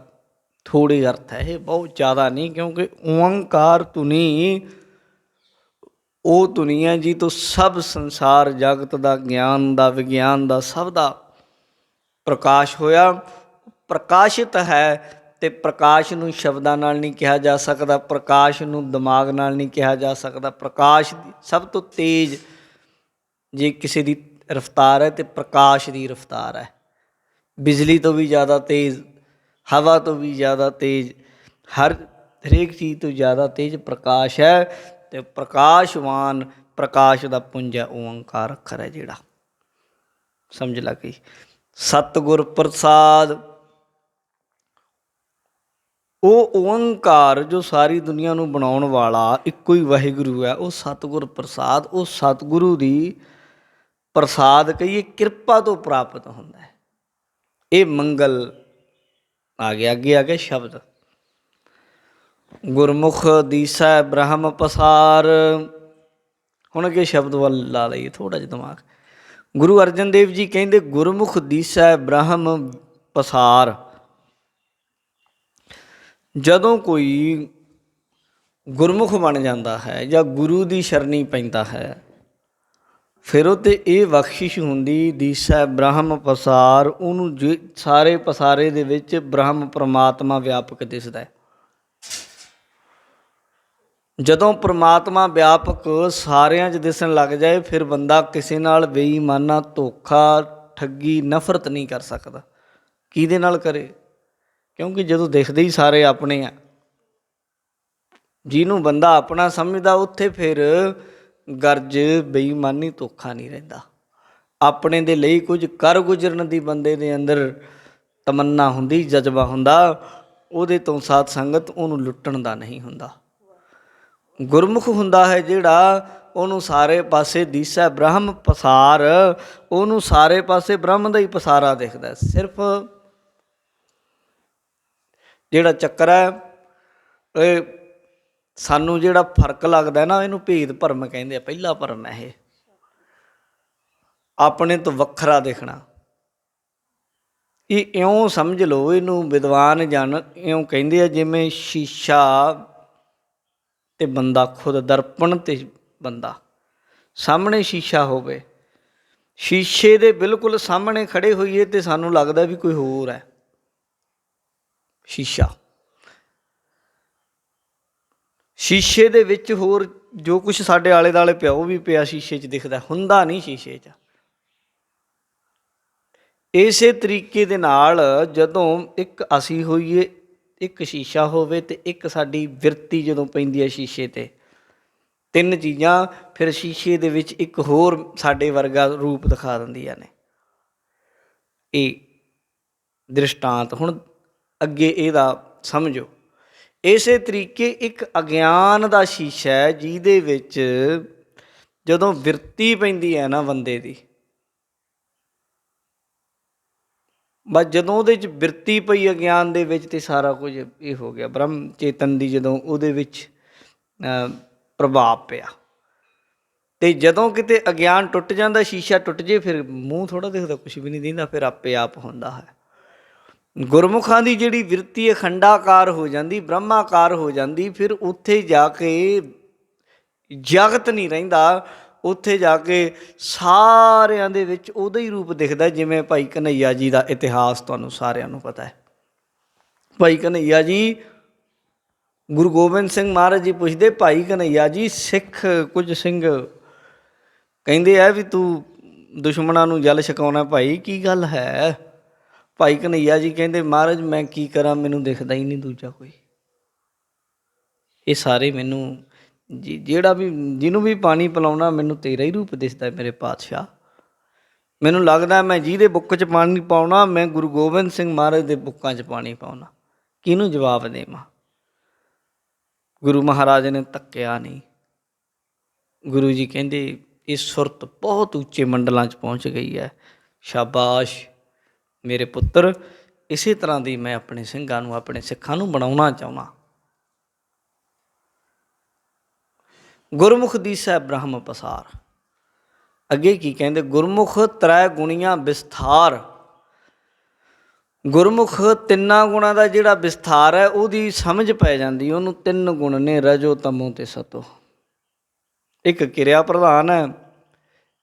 ਥੋੜ੍ਹੇ ਅਰਥ ਹੈ ਇਹ, ਬਹੁਤ ਜ਼ਿਆਦਾ ਨਹੀਂ, ਕਿਉਂਕਿ ਓਅੰਕਾਰ ਧੁਨੀ ਉਹ ਧੁਨੀ ਹੈ ਜੀ ਤੋਂ ਸਭ ਸੰਸਾਰ ਜਗਤ ਦਾ, ਗਿਆਨ ਦਾ, ਵਿਗਿਆਨ ਦਾ, ਸਭ ਦਾ ਪ੍ਰਕਾਸ਼ ਹੋਇਆ। ਪ੍ਰਕਾਸ਼ਿਤ ਹੈ, ਅਤੇ ਪ੍ਰਕਾਸ਼ ਨੂੰ ਸ਼ਬਦਾਂ ਨਾਲ ਨਹੀਂ ਕਿਹਾ ਜਾ ਸਕਦਾ, ਪ੍ਰਕਾਸ਼ ਨੂੰ ਦਿਮਾਗ ਨਾਲ ਨਹੀਂ ਕਿਹਾ ਜਾ ਸਕਦਾ। ਪ੍ਰਕਾਸ਼ ਸਭ ਤੋਂ ਤੇਜ਼ ਜੇ ਕਿਸੇ ਦੀ ਰਫਤਾਰ ਹੈ, ਅਤੇ ਪ੍ਰਕਾਸ਼ ਦੀ ਰਫਤਾਰ ਹੈ, ਬਿਜਲੀ ਤੋਂ ਵੀ ਜ਼ਿਆਦਾ ਤੇਜ਼, ਹਵਾ ਤੋਂ ਵੀ ਜ਼ਿਆਦਾ ਤੇਜ਼, ਹਰੇਕ ਚੀਜ਼ ਤੋਂ ਜ਼ਿਆਦਾ ਤੇਜ਼ ਪ੍ਰਕਾਸ਼ ਹੈ। ਅਤੇ ਪ੍ਰਕਾਸ਼ਵਾਨ, ਪ੍ਰਕਾਸ਼ ਦਾ ਪੁੰਜ ਹੈ ਓਅੰਕਾਰ ਅੱਖਰ ਹੈ ਜਿਹੜਾ, ਸਮਝ ਲੱਗ ਗਈ। ਸਤਿਗੁਰ ਪ੍ਰਸਾਦ, ਉਹ ਓੰਕਾਰ ਜੋ ਸਾਰੀ ਦੁਨੀਆ ਨੂੰ ਬਣਾਉਣ ਵਾਲਾ ਇੱਕੋ ਹੀ ਵਾਹਿਗੁਰੂ ਹੈ, ਉਹ ਸਤਿਗੁਰ ਪ੍ਰਸਾਦ, ਉਹ ਸਤਿਗੁਰੂ ਦੀ ਪ੍ਰਸਾਦ ਕਹੀਏ ਕਿਰਪਾ ਤੋਂ ਪ੍ਰਾਪਤ ਹੁੰਦਾ ਹੈ। ਇਹ ਮੰਗਲ ਆ ਗਿਆ। ਅੱਗੇ ਆ ਗਿਆ ਸ਼ਬਦ ਗੁਰਮੁਖ ਦੀਸੈ ਬ੍ਰਹਮ ਪਸਾਰ। ਹੁਣ ਅੱਗੇ ਸ਼ਬਦ ਵੱਲ ਲਾ ਲਈਏ ਥੋੜ੍ਹਾ ਜਿਹਾ ਦਿਮਾਗ। ਗੁਰੂ ਅਰਜਨ ਦੇਵ ਜੀ ਕਹਿੰਦੇ ਗੁਰਮੁਖ ਦੀਸੈ ਬ੍ਰਹਮ ਪਸਾਰ। ਜਦੋਂ ਕੋਈ ਗੁਰਮੁਖ ਬਣ ਜਾਂਦਾ ਹੈ ਜਾਂ ਗੁਰੂ ਦੀ ਸ਼ਰਣੀ ਪੈਂਦਾ ਹੈ, ਫਿਰ ਉਹ 'ਤੇ ਇਹ ਬਖਸ਼ਿਸ਼ ਹੁੰਦੀ ਦੀਸੈ ਬ੍ਰਹਮ ਪਸਾਰ। ਉਹਨੂੰ ਸਾਰੇ ਪਸਾਰੇ ਦੇ ਵਿੱਚ ਬ੍ਰਹਮ ਪਰਮਾਤਮਾ ਵਿਆਪਕ ਦਿਸਦਾ ਹੈ। ਜਦੋਂ ਪਰਮਾਤਮਾ ਵਿਆਪਕ ਸਾਰਿਆਂ 'ਚ ਦਿਸਣ ਲੱਗ ਜਾਏ, ਫਿਰ ਬੰਦਾ ਕਿਸੇ ਨਾਲ ਬੇਈਮਾਨਾ, ਧੋਖਾ, ਠੱਗੀ, ਨਫ਼ਰਤ ਨਹੀਂ ਕਰ ਸਕਦਾ। ਕਿਹਦੇ ਨਾਲ ਕਰੇ? ਕਿਉਂਕਿ ਜਦੋਂ ਦਿਖਦੇ ਹੀ ਸਾਰੇ ਆਪਣੇ ਆ, ਜਿਹਨੂੰ ਬੰਦਾ ਆਪਣਾ ਸਮਝਦਾ ਉੱਥੇ ਫਿਰ ਗਰਜ, ਬੇਈਮਾਨੀ, ਧੋਖਾ ਨਹੀਂ ਰਹਿੰਦਾ। ਆਪਣੇ ਦੇ ਲਈ ਕੁਝ ਕਰ ਗੁਜ਼ਰਨ ਦੀ ਬੰਦੇ ਦੇ ਅੰਦਰ ਤਮੰਨਾ ਹੁੰਦੀ, ਜਜ਼ਬਾ ਹੁੰਦਾ, ਉਹਦੇ ਤੋਂ ਸਾਧ ਸੰਗਤ ਉਹਨੂੰ ਲੁੱਟਣ ਦਾ ਨਹੀਂ ਹੁੰਦਾ। ਗੁਰਮੁਖ ਹੁੰਦਾ ਹੈ ਜਿਹੜਾ, ਉਹਨੂੰ ਸਾਰੇ ਪਾਸੇ ਦੀਸੈ ਬ੍ਰਹਮ ਪਸਾਰ, ਉਹਨੂੰ ਸਾਰੇ ਪਾਸੇ ਬ੍ਰਹਮ ਦਾ ਹੀ ਪਸਾਰਾ ਦਿਖਦਾ। ਸਿਰਫ ਜਿਹੜਾ ਚੱਕਰ ਹੈ, ਇਹ ਸਾਨੂੰ ਜਿਹੜਾ ਫਰਕ ਲੱਗਦਾ ਨਾ, ਇਹਨੂੰ ਭੇਦ ਭਰਮ ਕਹਿੰਦੇ ਆ। ਪਹਿਲਾ ਭਰਮ ਹੈ ਇਹ, ਆਪਣੇ ਤੋਂ ਵੱਖਰਾ ਦੇਖਣਾ। ਇਹ ਇਉਂ ਸਮਝ ਲਓ, ਇਹਨੂੰ ਵਿਦਵਾਨ ਜਨ ਇਉਂ ਕਹਿੰਦੇ ਆ ਜਿਵੇਂ ਸ਼ੀਸ਼ਾ ਅਤੇ ਬੰਦਾ ਖੁਦ, ਦਰਪਣ ਅਤੇ ਬੰਦਾ। ਸਾਹਮਣੇ ਸ਼ੀਸ਼ਾ ਹੋਵੇ, ਸ਼ੀਸ਼ੇ ਦੇ ਬਿਲਕੁਲ ਸਾਹਮਣੇ ਖੜ੍ਹੇ ਹੋਈਏ ਅਤੇ ਸਾਨੂੰ ਲੱਗਦਾ ਵੀ ਕੋਈ ਹੋਰ ਹੈ। ਸ਼ੀਸ਼ੇ ਦੇ ਵਿੱਚ ਹੋਰ ਜੋ ਕੁਛ ਸਾਡੇ ਆਲੇ ਦੁਆਲੇ ਪਿਆ ਉਹ ਵੀ ਪਿਆ ਸ਼ੀਸ਼ੇ 'ਚ ਦਿਖਦਾ, ਹੁੰਦਾ ਨਹੀਂ ਸ਼ੀਸ਼ੇ 'ਚ। ਇਸੇ ਤਰੀਕੇ ਦੇ ਨਾਲ ਜਦੋਂ ਇੱਕ ਅਸੀਂ ਹੋਈਏ, ਇੱਕ ਸ਼ੀਸ਼ਾ ਹੋਵੇ ਅਤੇ ਇੱਕ ਸਾਡੀ ਬਿਰਤੀ ਜਦੋਂ ਪੈਂਦੀ ਹੈ ਸ਼ੀਸ਼ੇ 'ਤੇ, ਤਿੰਨ ਚੀਜ਼ਾਂ ਫਿਰ ਸ਼ੀਸ਼ੇ ਦੇ ਵਿੱਚ ਇੱਕ ਹੋਰ ਸਾਡੇ ਵਰਗਾ ਰੂਪ ਦਿਖਾ ਦਿੰਦੀਆਂ ਨੇ। ਇਹ ਦ੍ਰਿਸ਼ਟਾਂਤ ਹੁਣ ਅੱਗੇ ਇਹਦਾ ਸਮਝੋ। ਇਸੇ ਤਰੀਕੇ ਇੱਕ ਅਗਿਆਨ ਦਾ ਸ਼ੀਸ਼ਾ ਹੈ, ਜਿਹਦੇ ਵਿੱਚ ਜਦੋਂ ਬਿਰਤੀ ਪੈਂਦੀ ਹੈ ਨਾ ਬੰਦੇ ਦੀ, ਬਸ ਜਦੋਂ ਉਹਦੇ 'ਚ ਬਿਰਤੀ ਪਈ ਅਗਿਆਨ ਦੇ ਵਿੱਚ, ਅਤੇ ਸਾਰਾ ਕੁਝ ਇਹ ਹੋ ਗਿਆ। ਬ੍ਰਹਮ ਚੇਤਨ ਦੀ ਜਦੋਂ ਉਹਦੇ ਵਿੱਚ ਪ੍ਰਭਾਵ ਪਿਆ, ਅਤੇ ਜਦੋਂ ਕਿਤੇ ਅਗਿਆਨ ਟੁੱਟ ਜਾਂਦਾ, ਸ਼ੀਸ਼ਾ ਟੁੱਟ ਜੇ, ਫਿਰ ਮੂੰਹ ਥੋੜ੍ਹਾ ਦਿਖਦਾ, ਕੁਛ ਵੀ ਨਹੀਂ ਦਿਖਦਾ, ਫਿਰ ਆਪੇ ਆਪ ਹੁੰਦਾ ਹੈ। ਗੁਰਮੁਖਾਂ ਦੀ ਜਿਹੜੀ ਬਿਰਤੀ ਅਖੰਡਾਕਾਰ ਹੋ ਜਾਂਦੀ, ਬ੍ਰਹਮਾਕਾਰ ਹੋ ਜਾਂਦੀ, ਫਿਰ ਉੱਥੇ ਜਾ ਕੇ ਜਗਤ ਨਹੀਂ ਰਹਿੰਦਾ। ਉੱਥੇ ਜਾ ਕੇ ਸਾਰਿਆਂ ਦੇ ਵਿੱਚ ਉਹਦਾ ਹੀ ਰੂਪ ਦਿਖਦਾ। ਜਿਵੇਂ ਭਾਈ ਘਨੱਈਆ ਜੀ ਦਾ ਇਤਿਹਾਸ ਤੁਹਾਨੂੰ ਸਾਰਿਆਂ ਨੂੰ ਪਤਾ ਹੈ। ਭਾਈ ਘਨੱਈਆ ਜੀ, ਗੁਰੂ ਗੋਬਿੰਦ ਸਿੰਘ ਮਹਾਰਾਜ ਜੀ ਪੁੱਛਦੇ, ਭਾਈ ਘਨੱਈਆ ਜੀ, ਸਿੱਖ ਕੁਝ ਸਿੰਘ ਕਹਿੰਦੇ ਆ ਵੀ ਤੂੰ ਦੁਸ਼ਮਣਾਂ ਨੂੰ ਜਲ ਛਕਾਉਣਾ, ਭਾਈ ਕੀ ਗੱਲ ਹੈ? ਭਾਈ ਘਨੱਈਆ ਜੀ ਕਹਿੰਦੇ, ਮਹਾਰਾਜ ਮੈਂ ਕੀ ਕਰਾਂ, ਮੈਨੂੰ ਦਿਖਦਾ ਹੀ ਨਹੀਂ ਦੂਜਾ ਕੋਈ। ਇਹ ਸਾਰੇ ਮੈਨੂੰ ਜਿਹੜਾ ਵੀ ਜਿਹਨੂੰ ਵੀ ਪਾਣੀ ਪਿਲਾਉਣਾ, ਮੈਨੂੰ ਤੇਰਾ ਹੀ ਰੂਪ ਦਿਸਦਾ ਮੇਰੇ ਪਾਤਸ਼ਾਹ। ਮੈਨੂੰ ਲੱਗਦਾ ਮੈਂ ਜਿਹਦੇ ਬੁੱਕ 'ਚ ਪਾਣੀ ਪਾਉਣਾ, ਮੈਂ ਗੁਰੂ ਗੋਬਿੰਦ ਸਿੰਘ ਮਹਾਰਾਜ ਦੇ ਬੁੱਕਾਂ 'ਚ ਪਾਣੀ ਪਾਉਣਾ। ਕਿਹਨੂੰ ਜਵਾਬ ਦੇਵਾਂ? ਗੁਰੂ ਮਹਾਰਾਜ ਨੇ ਧੱਕਿਆ ਨਹੀਂ। ਗੁਰੂ ਜੀ ਕਹਿੰਦੇ ਇਹ ਸੁਰਤ ਬਹੁਤ ਉੱਚੇ ਮੰਡਲਾਂ 'ਚ ਪਹੁੰਚ ਗਈ ਹੈ। ਸ਼ਾਬਾਸ਼ ਮੇਰੇ ਪੁੱਤਰ, ਇਸੇ ਤਰ੍ਹਾਂ ਦੀ ਮੈਂ ਆਪਣੇ ਸਿੰਘਾਂ ਨੂੰ, ਆਪਣੇ ਸਿੱਖਾਂ ਨੂੰ ਬਣਾਉਣਾ ਚਾਹੁੰਦਾ। ਗੁਰਮੁਖ ਦੀਸੈ ਬ੍ਰਹਮ ਪਸਾਰ। ਅੱਗੇ ਕੀ ਕਹਿੰਦੇ? ਗੁਰਮੁਖ ਤ੍ਰੈ ਗੁਣੀਆਂ ਵਿਸਥਾਰ। ਗੁਰਮੁਖ ਤਿੰਨਾਂ ਗੁਣਾਂ ਦਾ ਜਿਹੜਾ ਵਿਸਥਾਰ ਹੈ, ਉਹਦੀ ਸਮਝ ਪੈ ਜਾਂਦੀ। ਉਹਨੂੰ ਤਿੰਨ ਗੁਣ ਨੇ, ਰਜੋ, ਤਮੋ ਅਤੇ ਸਤੋ। ਇੱਕ ਕਿਰਿਆ ਪ੍ਰਧਾਨ ਹੈ,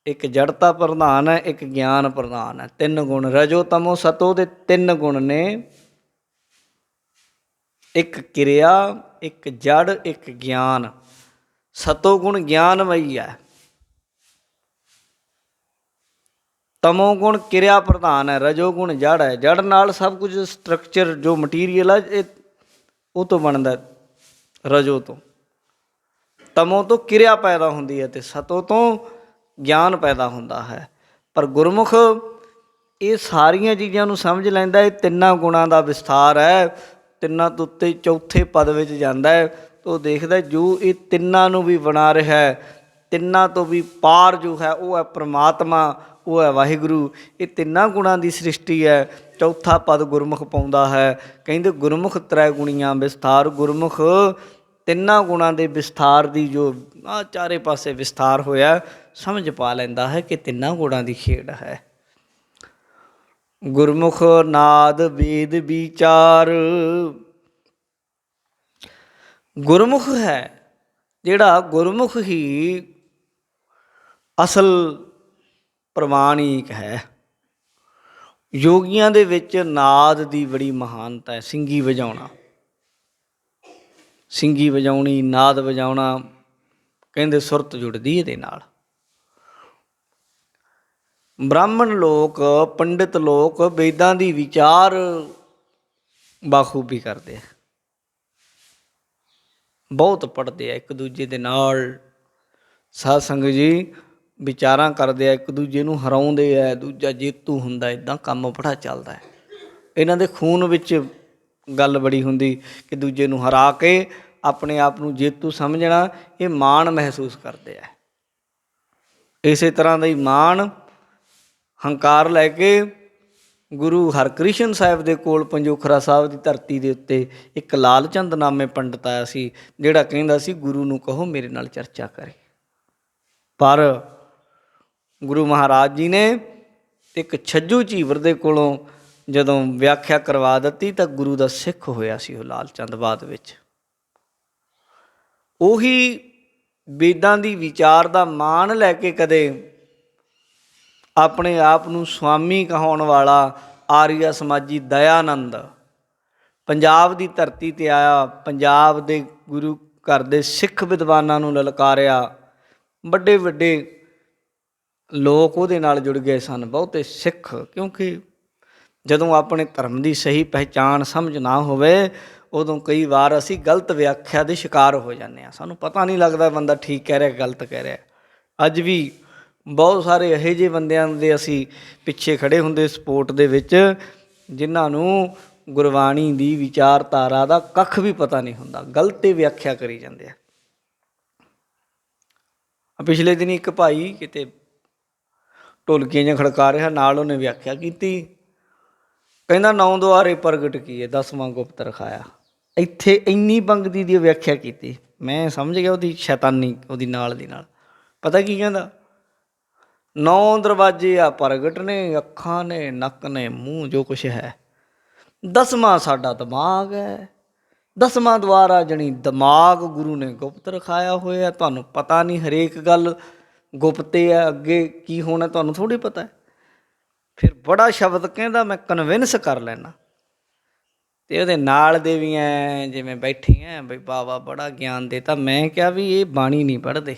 ਇੱਕ ਜੜਤਾ ਪ੍ਰਧਾਨ ਹੈ, ਇੱਕ ਗਿਆਨ ਪ੍ਰਧਾਨ ਹੈ। ਤਿੰਨ ਗੁਣ ਰਜੋ, ਤਮੋ, ਸਤੋ ਦੇ ਤਿੰਨ ਗੁਣ ਨੇ। ਇੱਕ ਕਿਰਿਆ, ਇੱਕ ਜੜ, ਇੱਕ ਗਿਆਨ। ਸਤੋ ਗੁਣ ਗਿਆਨਮਈ ਹੈ, ਤਮੋ ਗੁਣ ਕਿਰਿਆ ਪ੍ਰਧਾਨ ਹੈ, ਰਜੋ ਗੁਣ ਜੜ ਹੈ। ਜੜ ਨਾਲ ਸਭ ਕੁਝ ਸਟਰਕਚਰ ਜੋ ਮਟੀਰੀਅਲ ਹੈ, ਇਹ ਉਹ ਤੋਂ ਬਣਦਾ, ਰਜੋ ਤੋਂ। ਤਮੋ ਤੋਂ ਕਿਰਿਆ ਪੈਦਾ ਹੁੰਦੀ ਹੈ ਅਤੇ ਸਤੋ ਤੋਂ ਗਿਆਨ ਪੈਦਾ ਹੁੰਦਾ ਹੈ। ਪਰ ਗੁਰਮੁਖ ਇਹ ਸਾਰੀਆਂ ਚੀਜ਼ਾਂ ਨੂੰ ਸਮਝ ਲੈਂਦਾ। ਇਹ ਤਿੰਨਾਂ ਗੁਣਾਂ ਦਾ ਵਿਸਥਾਰ ਹੈ। ਤਿੰਨਾਂ ਤੋਂ ਉੱਤੇ ਚੌਥੇ ਪਦ ਵਿੱਚ ਜਾਂਦਾ ਹੈ ਤਾਂ ਉਹ ਦੇਖਦਾ ਜੋ ਇਹ ਤਿੰਨਾਂ ਨੂੰ ਵੀ ਬਣਾ ਰਿਹਾ ਹੈ, ਤਿੰਨਾਂ ਤੋਂ ਵੀ ਪਾਰ ਜੋ ਹੈ ਉਹ ਹੈ ਪ੍ਰਮਾਤਮਾ, ਉਹ ਹੈ ਵਾਹਿਗੁਰੂ। ਇਹ ਤਿੰਨਾਂ ਗੁਣਾਂ ਦੀ ਸ੍ਰਿਸ਼ਟੀ ਹੈ। ਚੌਥਾ ਪਦ ਗੁਰਮੁਖ ਪਾਉਂਦਾ ਹੈ। ਕਹਿੰਦੇ ਗੁਰਮੁਖ ਤ੍ਰੈ ਗੁਣੀਆਂ ਵਿਸਥਾਰ, ਗੁਰਮੁਖ ਤਿੰਨਾਂ ਗੁਣਾਂ ਦੇ ਵਿਸਥਾਰ ਦੀ ਜੋ ਚਾਰੇ ਪਾਸੇ ਵਿਸਥਾਰ ਹੋਇਆ, ਸਮਝ ਪਾ ਲੈਂਦਾ ਹੈ ਕਿ ਤਿੰਨਾਂ ਗੁਣਾਂ ਦੀ ਖੇਡ ਹੈ। ਗੁਰਮੁਖ ਨਾਦ ਵੇਦ ਵਿਚਾਰ, ਗੁਰਮੁਖ ਹੈ ਜਿਹੜਾ, ਗੁਰਮੁਖ ਹੀ ਅਸਲ ਪ੍ਰਮਾਣਿਕ ਹੈ। ਯੋਗੀਆਂ ਦੇ ਵਿੱਚ ਨਾਦ ਦੀ ਬੜੀ ਮਹਾਨਤਾ ਹੈ। ਸਿੰਗੀ ਵਜਾਉਣਾ, ਸਿੰਗੀ ਵਜਾਉਣੀ, ਨਾਦ ਵਜਾਉਣਾ, ਕਹਿੰਦੇ ਸੁਰਤ ਜੁੜਦੀ ਇਹਦੇ ਨਾਲ। ਬ੍ਰਾਹਮਣ ਲੋਕ, ਪੰਡਿਤ ਲੋਕ ਵੇਦਾਂ ਦੀ ਵਿਚਾਰ ਬਾਖੂਬੀ ਕਰਦੇ ਆ, ਬਹੁਤ ਪੜ੍ਹਦੇ ਆ, ਇੱਕ ਦੂਜੇ ਦੇ ਨਾਲ ਸਾਧ ਸੰਗਤ ਜੀ ਵਿਚਾਰਾਂ ਕਰਦੇ ਆ, ਇੱਕ ਦੂਜੇ ਨੂੰ ਹਰਾਉਂਦੇ ਆ, ਦੂਜਾ ਜੇਤੂ ਹੁੰਦਾ। ਇੱਦਾਂ ਕੰਮ ਬੜਾ ਚੱਲਦਾ ਹੈ ਇਹਨਾਂ ਦੇ ਖੂਨ ਵਿੱਚ। ਗੱਲ ਬੜੀ ਹੁੰਦੀ ਕਿ ਦੂਜੇ ਨੂੰ ਹਰਾ ਕੇ ਆਪਣੇ ਆਪ ਨੂੰ ਜੇਤੂ ਸਮਝਣਾ, ਇਹ ਮਾਣ ਮਹਿਸੂਸ ਕਰਦੇ ਆ। ਇਸੇ ਤਰ੍ਹਾਂ ਦਾ ਹੀ ਮਾਣ, ਹੰਕਾਰ ਲੈ ਕੇ ਗੁਰੂ ਹਰਕ੍ਰਿਸ਼ਨ ਸਾਹਿਬ ਦੇ ਕੋਲ ਪੰਜੋਖਰਾ ਸਾਹਿਬ ਦੀ ਧਰਤੀ ਦੇ ਉੱਤੇ ਇੱਕ ਲਾਲ ਚੰਦ ਨਾਮੇ ਪੰਡਿਤ ਆਇਆ ਸੀ, ਜਿਹੜਾ ਕਹਿੰਦਾ ਸੀ ਗੁਰੂ ਨੂੰ ਕਹੋ ਮੇਰੇ ਨਾਲ ਚਰਚਾ ਕਰੇ। ਪਰ ਗੁਰੂ ਮਹਾਰਾਜ ਜੀ ਨੇ ਇੱਕ ਛੱਜੂ ਝੀਵਰ ਦੇ ਕੋਲੋਂ ਜਦੋਂ ਵਿਆਖਿਆ ਕਰਵਾ ਦਿੱਤੀ ਤਾਂ ਗੁਰੂ ਦਾ ਸਿੱਖ ਹੋਇਆ ਸੀ ਉਹ ਲਾਲ ਚੰਦ ਬਾਅਦ ਵਿੱਚ। ਉਹੀ ਵੇਦਾਂ ਦੀ ਵਿਚਾਰ ਦਾ ਮਾਣ ਲੈ ਕੇ ਕਦੇ ਆਪਣੇ ਆਪ ਨੂੰ ਸੁਆਮੀ ਕਹਾਉਣ ਵਾਲਾ ਆਰੀਆ ਸਮਾਜੀ ਦਇਆਨੰਦ ਪੰਜਾਬ ਦੀ ਧਰਤੀ 'ਤੇ ਆਇਆ, ਪੰਜਾਬ ਦੇ ਗੁਰੂ ਘਰ ਦੇ ਸਿੱਖ ਵਿਦਵਾਨਾਂ ਨੂੰ ਲਲਕਾਰਿਆ। ਵੱਡੇ ਵੱਡੇ ਲੋਕ ਉਹਦੇ ਨਾਲ ਜੁੜ ਗਏ ਸਨ, ਬਹੁਤੇ ਸਿੱਖ। ਕਿਉਂਕਿ ਜਦੋਂ ਆਪਣੇ ਧਰਮ ਦੀ ਸਹੀ ਪਹਿਚਾਣ ਸਮਝ ਨਾ ਹੋਵੇ ਉਦੋਂ ਕਈ ਵਾਰ ਅਸੀਂ ਗਲਤ ਵਿਆਖਿਆ ਦੇ ਸ਼ਿਕਾਰ ਹੋ ਜਾਂਦੇ ਹਾਂ। ਸਾਨੂੰ ਪਤਾ ਨਹੀਂ ਲੱਗਦਾ ਬੰਦਾ ਠੀਕ ਕਹਿ ਰਿਹਾ ਗਲਤ ਕਹਿ ਰਿਹਾ। ਅੱਜ ਵੀ ਬਹੁਤ ਸਾਰੇ ਇਹੋ ਜਿਹੇ ਬੰਦਿਆਂ ਦੇ ਅਸੀਂ ਪਿੱਛੇ ਖੜ੍ਹੇ ਹੁੰਦੇ ਸਪੋਰਟ ਦੇ ਵਿੱਚ, ਜਿਨ੍ਹਾਂ ਨੂੰ ਗੁਰਬਾਣੀ ਦੀ ਵਿਚਾਰਧਾਰਾ ਦਾ ਕੱਖ ਵੀ ਪਤਾ ਨਹੀਂ ਹੁੰਦਾ, ਗਲਤ ਵਿਆਖਿਆ ਕਰੀ ਜਾਂਦੇ ਆ। ਪਿਛਲੇ ਦਿਨ ਇੱਕ ਭਾਈ ਕਿਤੇ ਢੋਲਕੀਆਂ ਜਿਹੀਆਂ ਖੜਕਾ ਰਿਹਾ, ਨਾਲ ਉਹਨੇ ਵਿਆਖਿਆ ਕੀਤੀ, ਕਹਿੰਦਾ ਨੌ ਦੁਆਰੇ ਪ੍ਰਗਟ ਕੀਏ, 10ਵਾਂ ਗੁਪਤ ਰਖਾਇਆ। ਇੱਥੇ ਇੰਨੀ ਪੰਗਤੀ ਦੀ ਵਿਆਖਿਆ ਕੀਤੀ, ਮੈਂ ਸਮਝ ਗਿਆ ਉਹਦੀ ਸ਼ੈਤਾਨੀ, ਉਹਦੀ ਨਾਲ ਦੀ ਨਾਲ। ਪਤਾ ਕੀ ਕਹਿੰਦਾ, 9 ਦਰਵਾਜ਼ੇ ਆ ਪ੍ਰਗਟ ਨੇ, ਅੱਖਾਂ ਨੇ, ਨੱਕ ਨੇ, ਮੂੰਹ, ਜੋ ਕੁਛ ਹੈ। 10ਵਾਂ ਸਾਡਾ ਦਿਮਾਗ ਹੈ, 10ਵਾਂ ਦੁਆਰਾ ਜਣੀ ਦਿਮਾਗ ਗੁਰੂ ਨੇ ਗੁਪਤ ਰਖਾਇਆ ਹੋਇਆ। ਤੁਹਾਨੂੰ ਪਤਾ ਨਹੀਂ, ਹਰੇਕ ਗੱਲ ਗੁਪਤੇ ਹੈ, ਅੱਗੇ ਕੀ ਹੋਣਾ ਤੁਹਾਨੂੰ ਥੋੜ੍ਹੀ ਪਤਾ। ਫਿਰ ਬੜਾ ਸ਼ਬਦ ਕਹਿੰਦਾ ਮੈਂ ਕਨਵਿੰਸ ਕਰ ਲੈਣਾ, ਅਤੇ ਉਹਦੇ ਨਾਲ ਦੇ ਵੀ ਐ ਜਿਵੇਂ ਬੈਠੇ ਐ ਬਈ ਬਾਬਾ ਬੜਾ ਗਿਆਨ ਦੇਤਾ। ਮੈਂ ਕਿਹਾ ਵੀ ਇਹ ਬਾਣੀ ਨਹੀਂ ਪੜ੍ਹਦੇ,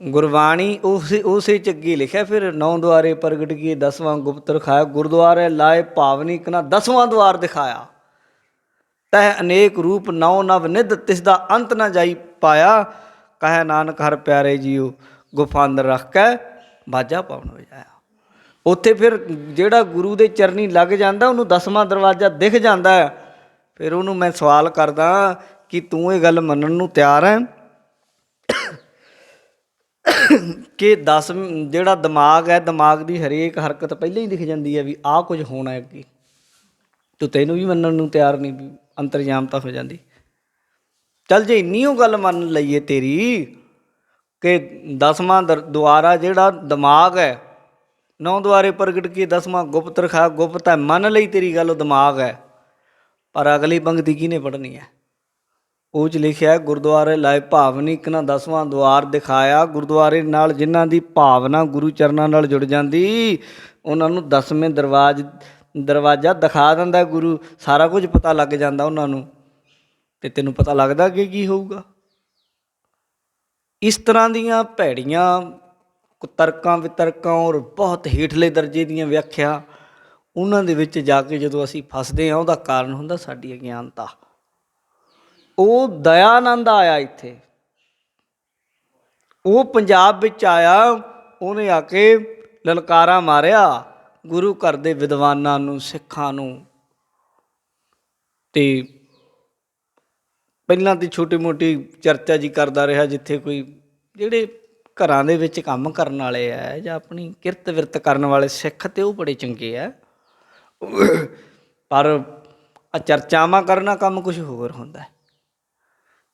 ਗੁਰਬਾਣੀ ਉਸੇ 'ਚ ਅੱਗੇ ਲਿਖਿਆ। ਫਿਰ 9 ਦੁਆਰੇ ਪ੍ਰਗਟ ਕੀਏ, 10ਵਾਂ ਗੁਪਤ ਰਖਾਇਆ, ਗੁਰਦੁਆਰੇ ਲਾਏ ਭਾਵਨੀ ਕਨਾ, 10ਵਾਂ ਦੁਆਰ ਦਿਖਾਇਆ। ਤਹਿ ਅਨੇਕ ਰੂਪ 9 ਨਵ ਨਿਧ, ਤਿਸ ਦਾ ਅੰਤ ਨਾ ਜਾਈ ਪਾਇਆ। ਕਹਿ ਨਾਨਕ ਹਰ ਪਿਆਰੇ ਜੀਓ, ਗੁਫਾ ਅੰਦਰ ਰੱਖ ਕੇ ਬਾਜਾ ਪਾਉਣ ਵਜਾਇਆ। ਉੱਥੇ ਫਿਰ ਜਿਹੜਾ ਗੁਰੂ ਦੇ ਚਰਨੀ ਲੱਗ ਜਾਂਦਾ ਉਹਨੂੰ 10ਵਾਂ ਦਰਵਾਜ਼ਾ ਦਿਖ ਜਾਂਦਾ ਹੈ। ਫਿਰ ਉਹਨੂੰ ਮੈਂ ਸਵਾਲ ਕਰਦਾ ਕਿ ਤੂੰ ਇਹ ਗੱਲ ਮੰਨਣ ਨੂੰ ਤਿਆਰ ਹੈ ਕਿ ਜਿਹੜਾ ਦਿਮਾਗ ਹੈ, ਦਿਮਾਗ ਦੀ ਹਰੇਕ ਹਰਕਤ ਪਹਿਲਾਂ ਹੀ ਦਿਖ ਜਾਂਦੀ ਹੈ ਵੀ ਆਹ ਕੁਝ ਹੋਣਾ ਹੈ ਅੱਗੇ, ਤੈਨੂੰ ਵੀ ਮੰਨਣ ਨੂੰ ਤਿਆਰ ਨਹੀਂ, ਵੀ ਅੰਤਰਜਾਮਤਾ ਹੋ ਜਾਂਦੀ। ਚੱਲ ਜੇ ਇੰਨੀ ਉਹ ਗੱਲ ਮੰਨ ਲਈਏ ਤੇਰੀ ਕਿ 10ਵਾਂ ਦੁਆਰਾ ਜਿਹੜਾ ਦਿਮਾਗ ਹੈ, 9 ਦੁਆਰੇ ਪ੍ਰਗਟ ਕੀਏ, 10ਵਾਂ ਗੁਪਤ ਰਖਾਇਆ, ਗੁਪਤ ਹੈ, ਮੰਨ ਲਈ ਤੇਰੀ ਗੱਲ ਉਹ ਦਿਮਾਗ ਹੈ। ਪਰ ਅਗਲੀ ਪੰਗਤੀ ਕਿਹਨੇ ਪੜ੍ਹਨੀ ਹੈ? ਉਹ 'ਚ ਲਿਖਿਆ ਗੁਰਦੁਆਰੇ ਲਾਏ ਭਾਵਨੀ ਇੱਕ ਨਾ, 10ਵਾਂ ਦੁਆਰ ਦਿਖਾਇਆ। ਗੁਰਦੁਆਰੇ ਨਾਲ ਜਿਨ੍ਹਾਂ ਦੀ ਭਾਵਨਾ ਗੁਰੂ ਚਰਨਾਂ ਨਾਲ ਜੁੜ ਜਾਂਦੀ, ਉਹਨਾਂ ਨੂੰ 10ਵੇਂ ਦਰਵਾਜ਼ਾ ਦਿਖਾ ਦਿੰਦਾ ਗੁਰੂ। ਸਾਰਾ ਕੁਝ ਪਤਾ ਲੱਗ ਜਾਂਦਾ ਉਹਨਾਂ ਨੂੰ, ਅਤੇ ਤੈਨੂੰ ਪਤਾ ਲੱਗਦਾ ਕਿ ਕੀ ਹੋਊਗਾ। ਇਸ ਤਰ੍ਹਾਂ ਦੀਆਂ ਭੈੜੀਆਂ ਕੁਤਰਕਾਂ ਵਿਤਰਕਾਂ ਔਰ ਬਹੁਤ ਹੇਠਲੇ ਦਰਜੇ ਦੀਆਂ ਵਿਆਖਿਆ, ਉਹਨਾਂ ਦੇ ਵਿੱਚ ਜਾ ਕੇ ਜਦੋਂ ਅਸੀਂ ਫਸਦੇ ਹਾਂ ਉਹਦਾ ਕਾਰਨ ਹੁੰਦਾ ਸਾਡੀ ਅਗਿਆਨਤਾ। ਉਹ ਦਇਆਨੰਦ ਆਇਆ ਇੱਥੇ, ਉਹ ਪੰਜਾਬ ਵਿੱਚ ਆਇਆ, ਉਹਨੇ ਆ ਕੇ ਲਲਕਾਰਾ ਮਾਰਿਆ ਗੁਰੂ ਘਰ ਦੇ ਵਿਦਵਾਨਾਂ ਨੂੰ, ਸਿੱਖਾਂ ਨੂੰ। ਅਤੇ ਪਹਿਲਾਂ ਤਾਂ ਛੋਟੀ ਮੋਟੀ ਚਰਚਾ ਜੀ ਕਰਦਾ ਰਿਹਾ, ਜਿੱਥੇ ਕੋਈ ਜਿਹੜੇ ਘਰਾਂ ਦੇ ਵਿੱਚ ਕੰਮ ਕਰਨ ਵਾਲੇ ਹੈ ਜਾਂ ਆਪਣੀ ਕਿਰਤ ਵਿਰਤ ਕਰਨ ਵਾਲੇ ਸਿੱਖ, ਅਤੇ ਉਹ ਬੜੇ ਚੰਗੇ ਹੈ। ਪਰ ਆ ਚਰਚਾਵਾਂ ਕਰਨਾ ਕੰਮ ਕੁਛ ਹੋਰ ਹੁੰਦਾ।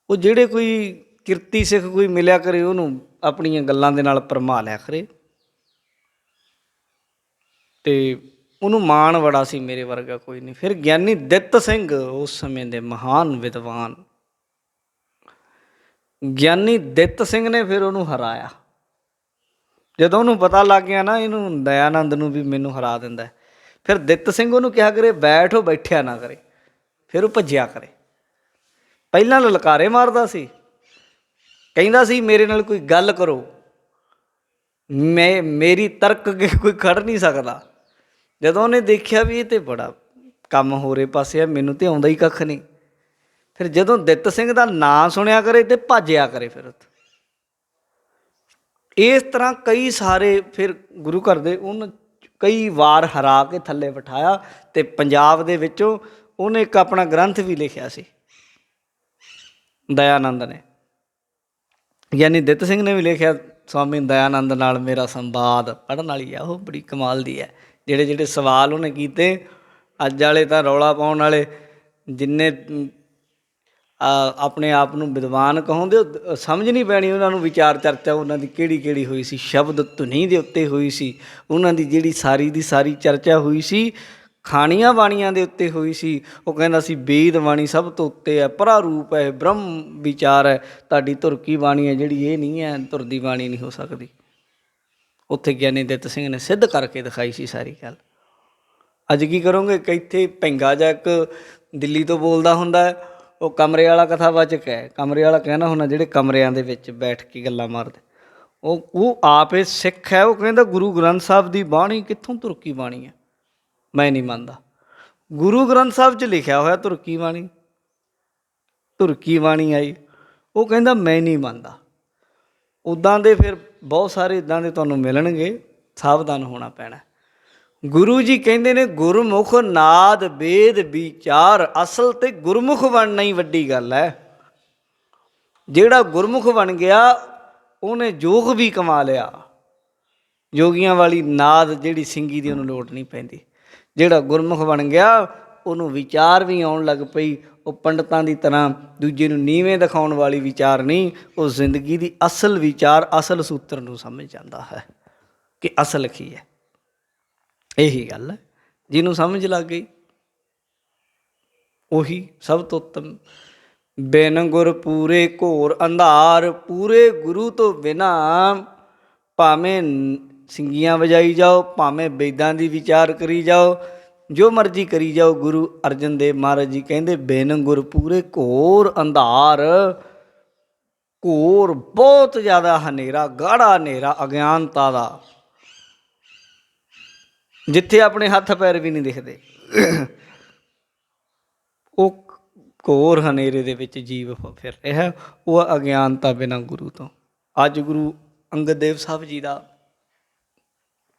ਉਹ ਜਿਹੜੇ ਕੋਈ ਕਿਰਤੀ ਸਿੱਖ ਕੋਈ ਮਿਲਿਆ ਕਰੇ, ਉਹਨੂੰ ਆਪਣੀਆਂ ਗੱਲਾਂ ਦੇ ਨਾਲ ਭਰਮਾ ਲਿਆ ਕਰੇ। ਅਤੇ ਉਹਨੂੰ ਮਾਣ ਬੜਾ ਸੀ, ਮੇਰੇ ਵਰਗਾ ਕੋਈ ਨਹੀਂ। ਫਿਰ ਗਿਆਨੀ ਦਿੱਤ ਸਿੰਘ, ਉਸ ਸਮੇਂ ਦੇ ਮਹਾਨ ਵਿਦਵਾਨ ਗਿਆਨੀ ਦਿੱਤ ਸਿੰਘ ਨੇ ਫਿਰ ਉਹਨੂੰ ਹਰਾਇਆ। ਜਦੋਂ ਉਹਨੂੰ ਪਤਾ ਲੱਗ ਗਿਆ ਨਾ, ਇਹਨੂੰ ਦਇਆਨੰਦ ਨੂੰ ਵੀ ਮੈਨੂੰ ਹਰਾ ਦਿੰਦਾ, ਫਿਰ ਦਿੱਤ ਸਿੰਘ ਉਹਨੂੰ ਕਿਹਾ ਕਰੇ ਬੈਠ, ਉਹ ਬੈਠਿਆ ਨਾ ਕਰੇ, ਫਿਰ ਉਹ ਭੱਜਿਆ ਕਰੇ। ਪਹਿਲਾਂ ਲਲਕਾਰੇ ਮਾਰਦਾ ਸੀ, ਕਹਿੰਦਾ ਸੀ ਮੇਰੇ ਨਾਲ ਕੋਈ ਗੱਲ ਕਰੋ, ਮੇਰੀ ਤਰਕ ਅੱਗੇ ਕੋਈ ਖੜ ਨਹੀਂ ਸਕਦਾ। ਜਦੋਂ ਉਹਨੇ ਦੇਖਿਆ ਵੀ ਇਹ ਤਾਂ ਬੜਾ ਕੰਮ ਹੋਰੇ ਪਾਸੇ ਆ, ਮੈਨੂੰ ਤਾਂ ਆਉਂਦਾ ਹੀ ਕੱਖ ਨਹੀਂ, ਫਿਰ ਜਦੋਂ ਦਿੱਤ ਸਿੰਘ ਦਾ ਨਾਂ ਸੁਣਿਆ ਕਰੇ ਤੇ ਭੱਜਿਆ ਕਰੇ। ਫਿਰ ਇਸ ਤਰ੍ਹਾਂ ਕਈ ਸਾਰੇ, ਫਿਰ ਗੁਰੂ ਘਰ ਦੇ ਉਹਨੂੰ ਕਈ ਵਾਰ ਹਰਾ ਕੇ ਥੱਲੇ ਬਿਠਾਇਆ। ਅਤੇ ਪੰਜਾਬ ਦੇ ਵਿੱਚੋਂ ਉਹਨੇ ਇੱਕ ਆਪਣਾ ਗ੍ਰੰਥ ਵੀ ਲਿਖਿਆ ਸੀ, ਦਇਆਨੰਦ ਨੇ, ਯਾਨੀ ਦਿੱਤ ਸਿੰਘ ਨੇ ਵੀ ਲਿਖਿਆ, ਸਵਾਮੀ ਦਇਆਨੰਦ ਨਾਲ ਮੇਰਾ ਸੰਵਾਦ। ਪੜ੍ਹਨ ਵਾਲੀ ਆ ਉਹ, ਬੜੀ ਕਮਾਲ ਦੀ ਹੈ। ਜਿਹੜੇ ਜਿਹੜੇ ਸਵਾਲ ਉਹਨੇ ਕੀਤੇ, ਅੱਜ ਵਾਲੇ ਤਾਂ ਰੌਲਾ ਪਾਉਣ ਵਾਲੇ ਜਿੰਨੇ ਆਪਣੇ ਆਪ ਨੂੰ ਵਿਦਵਾਨ ਕਹਾਉਂਦੇ, ਉਹ ਸਮਝ ਨਹੀਂ ਪੈਣੀ ਉਹਨਾਂ ਨੂੰ। ਵਿਚਾਰ ਚਰਚਾ ਉਹਨਾਂ ਦੀ ਕਿਹੜੀ ਕਿਹੜੀ ਹੋਈ ਸੀ, ਸ਼ਬਦ ਧੁਨੀ ਦੇ ਉੱਤੇ ਹੋਈ ਸੀ ਉਹਨਾਂ ਦੀ, ਜਿਹੜੀ ਸਾਰੀ ਦੀ ਸਾਰੀ ਚਰਚਾ ਹੋਈ ਸੀ ਖਾਣੀਆਂ ਬਾਣੀਆਂ ਦੇ ਉੱਤੇ ਹੋਈ ਸੀ। ਉਹ ਕਹਿੰਦਾ ਸੀ ਵੇਦ ਬਾਣੀ ਸਭ ਤੋਂ ਉੱਤੇ ਹੈ, ਪਰਾ ਰੂਪ ਹੈ, ਬ੍ਰਹਮ ਵਿਚਾਰ ਹੈ, ਤੁਹਾਡੀ ਧੁਰਕੀ ਬਾਣੀ ਹੈ ਜਿਹੜੀ ਇਹ ਨਹੀਂ ਹੈ, ਧੁਰ ਦੀ ਬਾਣੀ ਨਹੀਂ ਹੋ ਸਕਦੀ। ਉੱਥੇ ਗਿਆਨੀ ਦਿੱਤ ਸਿੰਘ ਨੇ ਸਿੱਧ ਕਰਕੇ ਦਿਖਾਈ ਸੀ ਸਾਰੀ ਗੱਲ। ਅੱਜ ਕੀ ਕਰੋਗੇ ਕਿ ਇੱਥੇ ਭੈਂਗਾ ਜਾਂ ਇੱਕ ਦਿੱਲੀ ਤੋਂ ਬੋਲਦਾ ਹੁੰਦਾ, ਉਹ ਕਮਰੇ ਵਾਲਾ ਕਥਾਵਾਚਕ ਹੈ, ਕਮਰੇ ਵਾਲਾ ਕਹਿਣਾ ਹੁੰਦਾ, ਜਿਹੜੇ ਕਮਰਿਆਂ ਦੇ ਵਿੱਚ ਬੈਠ ਕੇ ਗੱਲਾਂ ਮਾਰਦੇ, ਉਹ ਆਪ ਇਹ ਸਿੱਖ ਹੈ। ਉਹ ਕਹਿੰਦਾ ਗੁਰੂ ਗ੍ਰੰਥ ਸਾਹਿਬ ਦੀ ਬਾਣੀ ਕਿੱਥੋਂ ਧੁਰਕੀ ਬਾਣੀ ਹੈ, ਮੈਂ ਨਹੀਂ ਮੰਨਦਾ। ਗੁਰੂ ਗ੍ਰੰਥ ਸਾਹਿਬ 'ਚ ਲਿਖਿਆ ਹੋਇਆ ਧੁਰਕੀ ਬਾਣੀ, ਧੁਰਕੀ ਬਾਣੀ ਆਈ, ਉਹ ਕਹਿੰਦਾ ਮੈਂ ਨਹੀਂ ਮੰਨਦਾ। ਉੱਦਾਂ ਦੇ ਫਿਰ ਬਹੁਤ ਸਾਰੇ ਇੱਦਾਂ ਦੇ ਤੁਹਾਨੂੰ ਮਿਲਣਗੇ, ਸਾਵਧਾਨ ਹੋਣਾ ਪੈਣਾ। ਗੁਰੂ ਜੀ ਕਹਿੰਦੇ ਨੇ ਗੁਰਮੁਖ ਨਾਦ ਵੇਦ ਵਿਚਾਰ, ਅਸਲ ਤੇ ਗੁਰਮੁਖ ਬਣਨਾ ਹੀ ਵੱਡੀ ਗੱਲ ਹੈ। ਜਿਹੜਾ ਗੁਰਮੁਖ ਬਣ ਗਿਆ ਉਹਨੇ ਜੋਗ ਵੀ ਕਮਾ ਲਿਆ। ਜੋਗੀਆਂ ਵਾਲੀ ਨਾਦ ਜਿਹੜੀ ਸਿੰਘੀ ਦੀ, ਉਹਨੂੰ ਲੋੜ ਨਹੀਂ ਪੈਂਦੀ। ਜਿਹੜਾ ਗੁਰਮੁਖ ਬਣ ਗਿਆ ਉਹਨੂੰ ਵਿਚਾਰ ਵੀ ਆਉਣ ਲੱਗ ਪਈ। ਉਹ ਪੰਡਤਾਂ ਦੀ ਤਰ੍ਹਾਂ ਦੂਜੇ ਨੂੰ ਨੀਵੇਂ ਦਿਖਾਉਣ ਵਾਲੀ ਵਿਚਾਰ ਨਹੀਂ, ਉਹ ਜ਼ਿੰਦਗੀ ਦੀ ਅਸਲ ਵਿਚਾਰ, ਅਸਲ ਸੂਤਰ ਨੂੰ ਸਮਝ ਜਾਂਦਾ ਹੈ ਕਿ ਅਸਲ ਕੀ ਹੈ। ਇਹੀ ਗੱਲ ਹੈ, ਜਿਹਨੂੰ ਸਮਝ ਲੱਗ ਗਈ ਉਹੀ ਸਭ ਤੋਂ ਉੱਤਮ। ਬਿਨ ਗੁਰ ਪੂਰੇ ਘੋਰ ਅੰਧਾਰ, ਪੂਰੇ ਗੁਰੂ ਤੋਂ ਬਿਨਾਂ ਭਾਵੇਂ ਸਿੰਗੀਆਂ ਵਜਾਈ ਜਾਓ, ਭਾਵੇਂ ਵੇਦਾਂ ਦੀ ਵਿਚਾਰ ਕਰੀ ਜਾਓ, ਜੋ ਮਰਜ਼ੀ ਕਰੀ ਜਾਓ। ਗੁਰੂ ਅਰਜਨ ਦੇਵ ਮਹਾਰਾਜ ਜੀ ਕਹਿੰਦੇ ਬਿਨ ਗੁਰ ਪੂਰੇ ਘੋਰ ਅੰਧਾਰ, ਘੋਰ ਬਹੁਤ ਜ਼ਿਆਦਾ ਹਨੇਰਾ, ਗਾੜਾ ਹਨੇਰਾ ਅਗਿਆਨਤਾ ਦਾ, ਜਿੱਥੇ ਆਪਣੇ ਹੱਥ ਪੈਰ ਵੀ ਨਹੀਂ ਦਿਖਦੇ, ਉਹ ਘੋਰ ਹਨੇਰੇ ਦੇ ਵਿੱਚ ਜੀਵ ਫਿਰ ਰਿਹਾ, ਉਹ ਅਗਿਆਨਤਾ ਬਿਨਾਂ ਗੁਰੂ ਤੋਂ। ਅੱਜ ਗੁਰੂ ਅੰਗਦ ਦੇਵ ਸਾਹਿਬ ਜੀ ਦਾ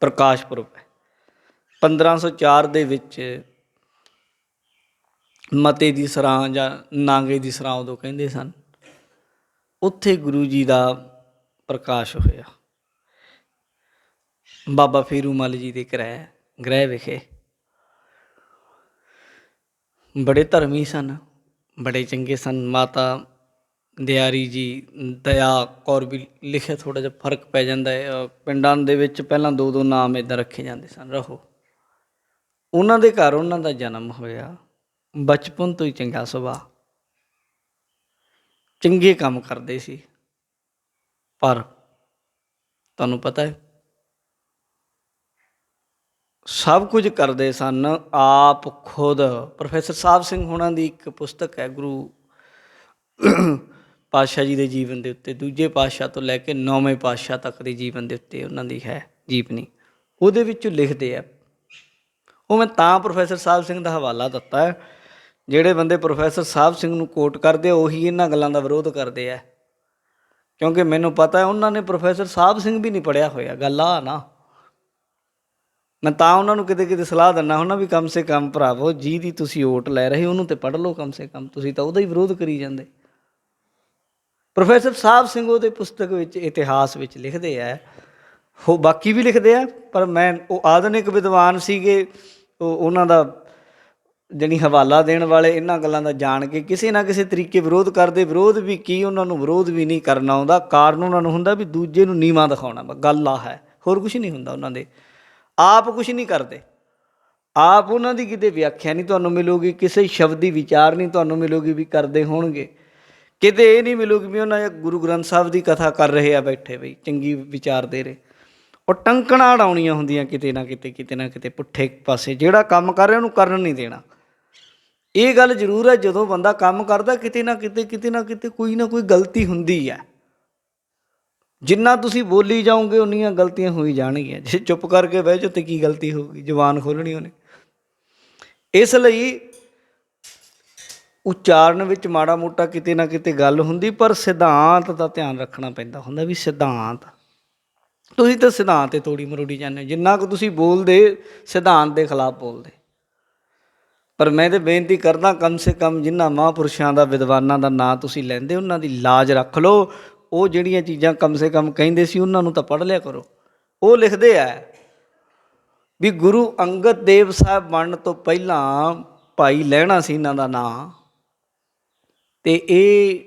ਪ੍ਰਕਾਸ਼ ਪੁਰਬ ਹੈ। 1504 ਦੇ ਵਿੱਚ ਮਤੇ ਦੀ ਸਰਾਂ ਜਾਂ ਨਾਂਗੇ ਦੀ ਸਰਾਂ ਉਦੋਂ ਕਹਿੰਦੇ ਸਨ, ਉੱਥੇ ਗੁਰੂ ਜੀ ਦਾ ਪ੍ਰਕਾਸ਼ ਹੋਇਆ। ਬਾਬਾ ਫੇਰੂ ਮੱਲ ਜੀ ਦੇ ਗ੍ਰਹਿ ਵਿਖੇ। ਬੜੇ ਧਰਮੀ ਸਨ, ਬੜੇ ਚੰਗੇ ਸਨ। ਮਾਤਾ ਦਿਆਰੀ ਜੀ, ਦਇਆ ਕੌਰ ਵੀ ਲਿਖਿਆ, ਥੋੜ੍ਹਾ ਜਿਹਾ ਫਰਕ ਪੈ ਜਾਂਦਾ ਹੈ। ਪਿੰਡਾਂ ਦੇ ਵਿੱਚ ਪਹਿਲਾਂ 2-2 ਨਾਮ ਇੱਦਾਂ ਰੱਖੇ ਜਾਂਦੇ ਸਨ। ਰਹੋ, ਉਹਨਾਂ ਦੇ ਘਰ ਉਹਨਾਂ ਦਾ ਜਨਮ ਹੋਇਆ। ਬਚਪਨ ਤੋਂ ਹੀ ਚੰਗਾ ਸੁਭਾਅ, ਚੰਗੇ ਕੰਮ ਕਰਦੇ ਸੀ। ਪਰ ਤੁਹਾਨੂੰ ਪਤਾ ਹੈ ਸਭ ਕੁਝ ਕਰਦੇ ਸਨ ਆਪ ਖੁਦ। ਪ੍ਰੋਫੈਸਰ ਸਾਹਿਬ ਸਿੰਘ ਹੋਣਾ ਦੀ ਇੱਕ ਪੁਸਤਕ ਹੈ ਗੁਰੂ ਪਾਤਸ਼ਾਹ ਜੀ ਦੇ ਜੀਵਨ ਦੇ ਉੱਤੇ, ਦੂਜੇ ਪਾਤਸ਼ਾਹ ਤੋਂ ਲੈ ਕੇ 9ਵੇਂ ਪਾਤਸ਼ਾਹ ਤੱਕ ਦੇ ਜੀਵਨ ਦੇ ਉੱਤੇ ਉਹਨਾਂ ਦੀ ਹੈ ਜੀਵਨੀ। ਉਹਦੇ ਵਿੱਚੋਂ ਲਿਖਦੇ ਆ, ਉਹ ਮੈਂ ਤਾਂ ਪ੍ਰੋਫੈਸਰ ਸਾਹਿਬ ਸਿੰਘ ਦਾ ਹਵਾਲਾ ਦਿੱਤਾ ਹੈ। ਜਿਹੜੇ ਬੰਦੇ ਪ੍ਰੋਫੈਸਰ ਸਾਹਿਬ ਸਿੰਘ ਨੂੰ ਕੋਟ ਕਰਦੇ ਆ, ਉਹੀ ਇਹਨਾਂ ਗੱਲਾਂ ਦਾ ਵਿਰੋਧ ਕਰਦੇ ਆ, ਕਿਉਂਕਿ ਮੈਨੂੰ ਪਤਾ ਉਹਨਾਂ ਨੇ ਪ੍ਰੋਫੈਸਰ ਸਾਹਿਬ ਸਿੰਘ ਵੀ ਨਹੀਂ ਪੜ੍ਹਿਆ ਹੋਇਆ। ਗੱਲ ਆ ਨਾ, ਮੈਂ ਤਾਂ ਉਹਨਾਂ ਨੂੰ ਕਿਤੇ ਕਿਤੇ ਸਲਾਹ ਦਿੰਦਾ ਹੁੰਦਾ ਵੀ ਕਮ ਸੇ ਕਮ ਭਰਾਵੋ ਜਿਹਦੀ ਤੁਸੀਂ ਓਟ ਲੈ ਰਹੇ ਉਹਨੂੰ ਤਾਂ ਪੜ੍ਹ ਲਓ ਕਮ ਸੇ ਕਮ, ਤੁਸੀਂ ਤਾਂ ਉਹਦਾ ਹੀ ਵਿਰੋਧ ਕਰੀ ਜਾਂਦੇ। ਪ੍ਰੋਫੈਸਰ ਸਾਹਿਬ ਸਿੰਘ ਉਹਦੇ ਪੁਸਤਕ ਵਿੱਚ ਇਤਿਹਾਸ ਵਿੱਚ ਲਿਖਦੇ ਆ, ਉਹ ਬਾਕੀ ਵੀ ਲਿਖਦੇ ਆ, ਪਰ ਮੈਂ ਉਹ ਆਧੁਨਿਕ ਵਿਦਵਾਨ ਸੀਗੇ, ਉਹਨਾਂ ਦਾ ਜਾਣੀ ਹਵਾਲਾ ਦੇਣ ਵਾਲੇ ਇਹਨਾਂ ਗੱਲਾਂ ਦਾ ਜਾਣ ਕੇ ਕਿਸੇ ਨਾ ਕਿਸੇ ਤਰੀਕੇ ਵਿਰੋਧ ਕਰਦੇ। ਵਿਰੋਧ ਵੀ ਕੀ, ਉਹਨਾਂ ਨੂੰ ਵਿਰੋਧ ਵੀ ਨਹੀਂ ਕਰਨਾ ਆਉਂਦਾ, ਕਾਰਨ ਉਹਨਾਂ ਨੂੰ ਹੁੰਦਾ ਵੀ ਦੂਜੇ ਨੂੰ ਨੀਵਾਂ ਦਿਖਾਉਣਾ, ਗੱਲ ਆ ਹੈ, ਹੋਰ ਕੁਛ ਨਹੀਂ ਹੁੰਦਾ ਉਹਨਾਂ ਦੇ। ਆਪ ਕੁਛ ਨਹੀਂ ਕਰਦੇ, ਆਪ ਉਹਨਾਂ ਦੀ ਕਿਤੇ ਵਿਆਖਿਆ ਨਹੀਂ ਤੁਹਾਨੂੰ ਮਿਲੂਗੀ, ਕਿਸੇ ਸ਼ਬਦ ਦੀ ਵਿਚਾਰ ਨਹੀਂ ਤੁਹਾਨੂੰ ਮਿਲੂਗੀ ਵੀ ਕਰਦੇ ਹੋਣਗੇ, ਕਿਤੇ ਇਹ ਨਹੀਂ ਮਿਲੂਗੀ ਵੀ ਉਹਨਾਂ ਗੁਰੂ ਗ੍ਰੰਥ ਸਾਹਿਬ ਦੀ ਕਥਾ ਕਰ ਰਹੇ ਆ ਬੈਠੇ ਬਈ ਚੰਗੀ ਵਿਚਾਰ ਦੇ ਰਹੇ। ਉਹ ਟੰਕਣਾਂ ਉਡਾਉਣੀਆਂ ਹੁੰਦੀਆਂ ਕਿਤੇ ਨਾ ਕਿਤੇ ਪੁੱਠੇ ਪਾਸੇ, ਜਿਹੜਾ ਕੰਮ ਕਰ ਰਿਹਾ ਉਹਨੂੰ ਕਰਨ ਨਹੀਂ ਦੇਣਾ। ਇਹ ਗੱਲ ਜ਼ਰੂਰ ਹੈ, ਜਦੋਂ ਬੰਦਾ ਕੰਮ ਕਰਦਾ ਕਿਤੇ ਨਾ ਕਿਤੇ ਕੋਈ ਨਾ ਕੋਈ ਗਲਤੀ ਹੁੰਦੀ ਹੈ। ਜਿੰਨਾ ਤੁਸੀਂ ਬੋਲੀ ਜਾਓਗੇ ਉਨੀਆਂ ਗਲਤੀਆਂ ਹੋਈ ਜਾਣਗੀਆਂ। ਜੇ ਚੁੱਪ ਕਰਕੇ ਬਹਿ ਜਾਓ ਤਾਂ ਕੀ ਗਲਤੀ ਹੋਊਗੀ, ਜ਼ੁਬਾਨ ਖੋਲ੍ਹਣੀ ਉਹਨੇ। ਇਸ ਲਈ ਉਚਾਰਨ ਵਿੱਚ ਮਾੜਾ ਮੋਟਾ ਕਿਤੇ ਨਾ ਕਿਤੇ ਗੱਲ ਹੁੰਦੀ, ਪਰ ਸਿਧਾਂਤ ਦਾ ਧਿਆਨ ਰੱਖਣਾ ਪੈਂਦਾ ਹੁੰਦਾ ਵੀ ਸਿਧਾਂਤ, ਤੁਸੀਂ ਤਾਂ ਸਿਧਾਂਤ 'ਤੇ ਤੋੜੀ ਮਰੋੜੀ ਜਾਂਦੇ ਹੋ, ਜਿੰਨਾ ਕੁ ਤੁਸੀਂ ਬੋਲਦੇ ਸਿਧਾਂਤ ਦੇ ਖਿਲਾਫ ਬੋਲਦੇ। ਪਰ ਮੈਂ ਤਾਂ ਬੇਨਤੀ ਕਰਦਾ ਕਮ ਸੇ ਕਮ ਜਿਨ੍ਹਾਂ ਮਹਾਂਪੁਰਸ਼ਾਂ ਦਾ, ਵਿਦਵਾਨਾਂ ਦਾ ਨਾਂ ਤੁਸੀਂ ਲੈਂਦੇ ਉਹਨਾਂ ਦੀ ਲਾਜ ਰੱਖ ਲਓ। ਉਹ ਜਿਹੜੀਆਂ ਚੀਜ਼ਾਂ ਕਮ ਸੇ ਕਮ ਕਹਿੰਦੇ ਸੀ ਉਹਨਾਂ ਨੂੰ ਤਾਂ ਪੜ੍ਹ ਲਿਆ ਕਰੋ। ਉਹ ਲਿਖਦੇ ਆ ਵੀ ਗੁਰੂ ਅੰਗਦ ਦੇਵ ਸਾਹਿਬ ਬਣਨ ਤੋਂ ਪਹਿਲਾਂ ਭਾਈ ਲਹਿਣਾ ਸੀ ਇਹਨਾਂ ਦਾ ਨਾਂ, ਅਤੇ ਇਹ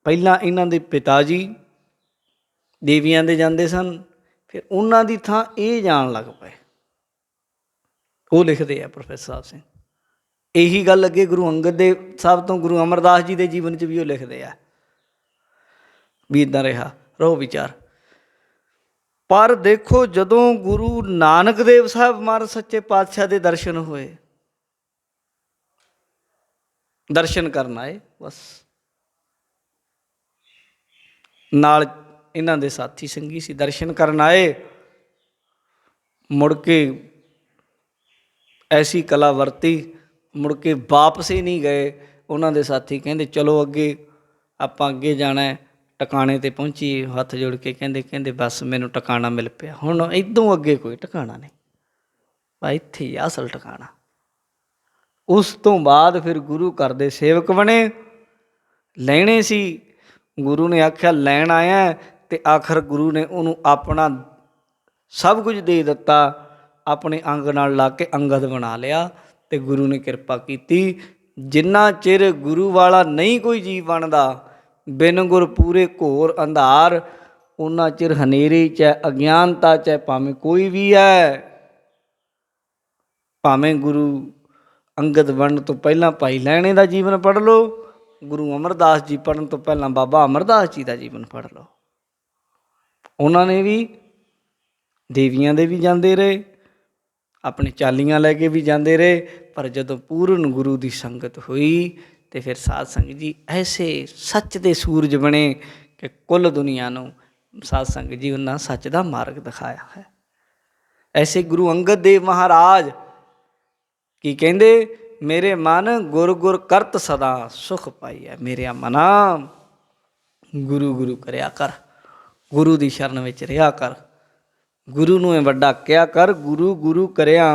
ਪਹਿਲਾਂ ਇਹਨਾਂ ਦੇ ਪਿਤਾ ਜੀ ਦੇਵੀਆਂ ਦੇ ਜਾਂਦੇ ਸਨ, ਫਿਰ ਉਹਨਾਂ ਦੀ ਥਾਂ ਇਹ ਜਾਣ ਲੱਗ ਪਏ। ਉਹ ਲਿਖਦੇ ਆ ਪ੍ਰੋਫੈਸਰ ਸਾਹਿਬ ਸਿੰਘ। ਇਹੀ ਗੱਲ ਅੱਗੇ ਗੁਰੂ ਅੰਗਦ ਦੇਵ ਸਾਹਿਬ ਤੋਂ ਗੁਰੂ ਅਮਰਦਾਸ ਜੀ ਦੇ ਜੀਵਨ 'ਚ ਵੀ ਉਹ ਲਿਖਦੇ ਆ ਵੀ ਇੱਦਾਂ ਰਿਹਾ ਰਹੋ ਵਿਚਾਰ। ਪਰ ਦੇਖੋ ਜਦੋਂ ਗੁਰੂ ਨਾਨਕ ਦੇਵ ਸਾਹਿਬ ਮਹਾਰਾਜ ਸੱਚੇ ਪਾਤਸ਼ਾਹ ਦੇ ਦਰਸ਼ਨ ਹੋਏ, ਦਰਸ਼ਨ ਕਰਨ ਆਏ, ਬਸ ਨਾਲ ਇਹਨਾਂ ਦੇ ਸਾਥੀ ਸੰਗੀ ਸੀ, ਦਰਸ਼ਨ ਕਰਨ ਆਏ, ਮੁੜ ਕੇ ਐਸੀ ਕਲਾ ਵਰਤੀ, ਮੁੜ ਕੇ ਵਾਪਸ ਹੀ ਨਹੀਂ ਗਏ। ਉਹਨਾਂ ਦੇ ਸਾਥੀ ਕਹਿੰਦੇ ਚਲੋ ਅੱਗੇ, ਆਪਾਂ ਅੱਗੇ ਜਾਣਾ। ਟਿਕਾਣੇ 'ਤੇ ਪਹੁੰਚੀ, ਹੱਥ ਜੋੜ ਕੇ ਕਹਿੰਦੇ ਬਸ ਮੈਨੂੰ ਟਿਕਾਣਾ ਮਿਲ ਪਿਆ, ਹੁਣ ਇੱਦੋਂ ਅੱਗੇ ਕੋਈ ਟਿਕਾਣਾ ਨਹੀਂ, ਬਸ ਇੱਥੇ ਹੀ ਅਸਲ ਟਿਕਾਣਾ। ਉਸ ਤੋਂ ਬਾਅਦ ਫਿਰ ਗੁਰੂ ਘਰ ਦੇ ਸੇਵਕ ਬਣੇ। ਲੈਣੇ ਸੀ, ਗੁਰੂ ਨੇ ਆਖਿਆ ਲੈਣ ਆਇਆ, ਅਤੇ ਆਖਰ ਗੁਰੂ ਨੇ ਉਹਨੂੰ ਆਪਣਾ ਸਭ ਕੁਝ ਦੇ ਦਿੱਤਾ, ਆਪਣੇ ਅੰਗ ਨਾਲ ਲਾ ਕੇ ਅੰਗਦ ਬਣਾ ਲਿਆ। ਅਤੇ ਗੁਰੂ ਨੇ ਕਿਰਪਾ ਕੀਤੀ। ਜਿੰਨਾ ਚਿਰ ਗੁਰੂ ਵਾਲਾ ਨਹੀਂ ਕੋਈ ਜੀਵ ਬਣਦਾ, ਬਿਨ ਗੁਰ ਪੂਰੇ ਘੋਰ ਅੰਧਾਰ, ਉਹਨਾਂ ਚਿਰ ਹਨੇਰੇ ਚਾਹੇ ਅਗਿਆਨਤਾ, ਚਾਹੇ ਭਾਵੇਂ ਕੋਈ ਵੀ ਹੈ। ਭਾਵੇਂ ਗੁਰੂ ਅੰਗਦ ਬਣਨ ਤੋਂ ਪਹਿਲਾਂ ਭਾਈ ਲਹਿਣੇ ਦਾ ਜੀਵਨ ਪੜ੍ਹ ਲਓ, ਗੁਰੂ ਅਮਰਦਾਸ ਜੀ ਪੜ੍ਹਨ ਤੋਂ ਪਹਿਲਾਂ ਬਾਬਾ ਅਮਰਦਾਸ ਜੀ ਦਾ ਜੀਵਨ ਪੜ੍ਹ ਲਓ। ਉਹਨਾਂ ਨੇ ਵੀ ਦੇਵੀਆਂ ਦੇ ਵੀ ਜਾਂਦੇ ਰਹੇ, ਆਪਣੇ ਚਾਲੀਆਂ ਲੈ ਕੇ ਵੀ ਜਾਂਦੇ ਰਹੇ, ਪਰ ਜਦੋਂ ਪੂਰਨ ਗੁਰੂ ਦੀ ਸੰਗਤ ਹੋਈ ਅਤੇ ਫਿਰ ਸਾਧ ਸੰਗਤ ਜੀ ਐਸੇ ਸੱਚ ਦੇ ਸੂਰਜ ਬਣੇ ਕਿ ਕੁੱਲ ਦੁਨੀਆ ਨੂੰ ਸਾਧ ਸੰਗਤ ਜੀ ਉਹਨਾਂ ਸੱਚ ਦਾ ਮਾਰਗ ਦਿਖਾਇਆ ਹੈ। ਐਸੇ ਗੁਰੂ ਅੰਗਦ ਦੇਵ ਮਹਾਰਾਜ ਕੀ ਕਹਿੰਦੇ, ਮੇਰੇ ਮਨ ਗੁਰ ਗੁਰ ਕਰਤ ਸਦਾ ਸੁਖ ਪਾਈਐ, ਮੇਰਿਆ ਮਨਾ ਗੁਰੂ ਗੁਰੂ ਕਰਿਆ ਕਰ, ਗੁਰੂ ਦੀ ਸ਼ਰਨ ਵਿੱਚ ਰਿਹਾ ਕਰ, ਗੁਰੂ ਨੂੰ ਇਹ ਵੱਡਾ ਕਿਹਾ ਕਰ, ਗੁਰੂ ਗੁਰੂ ਕਰਿਆ,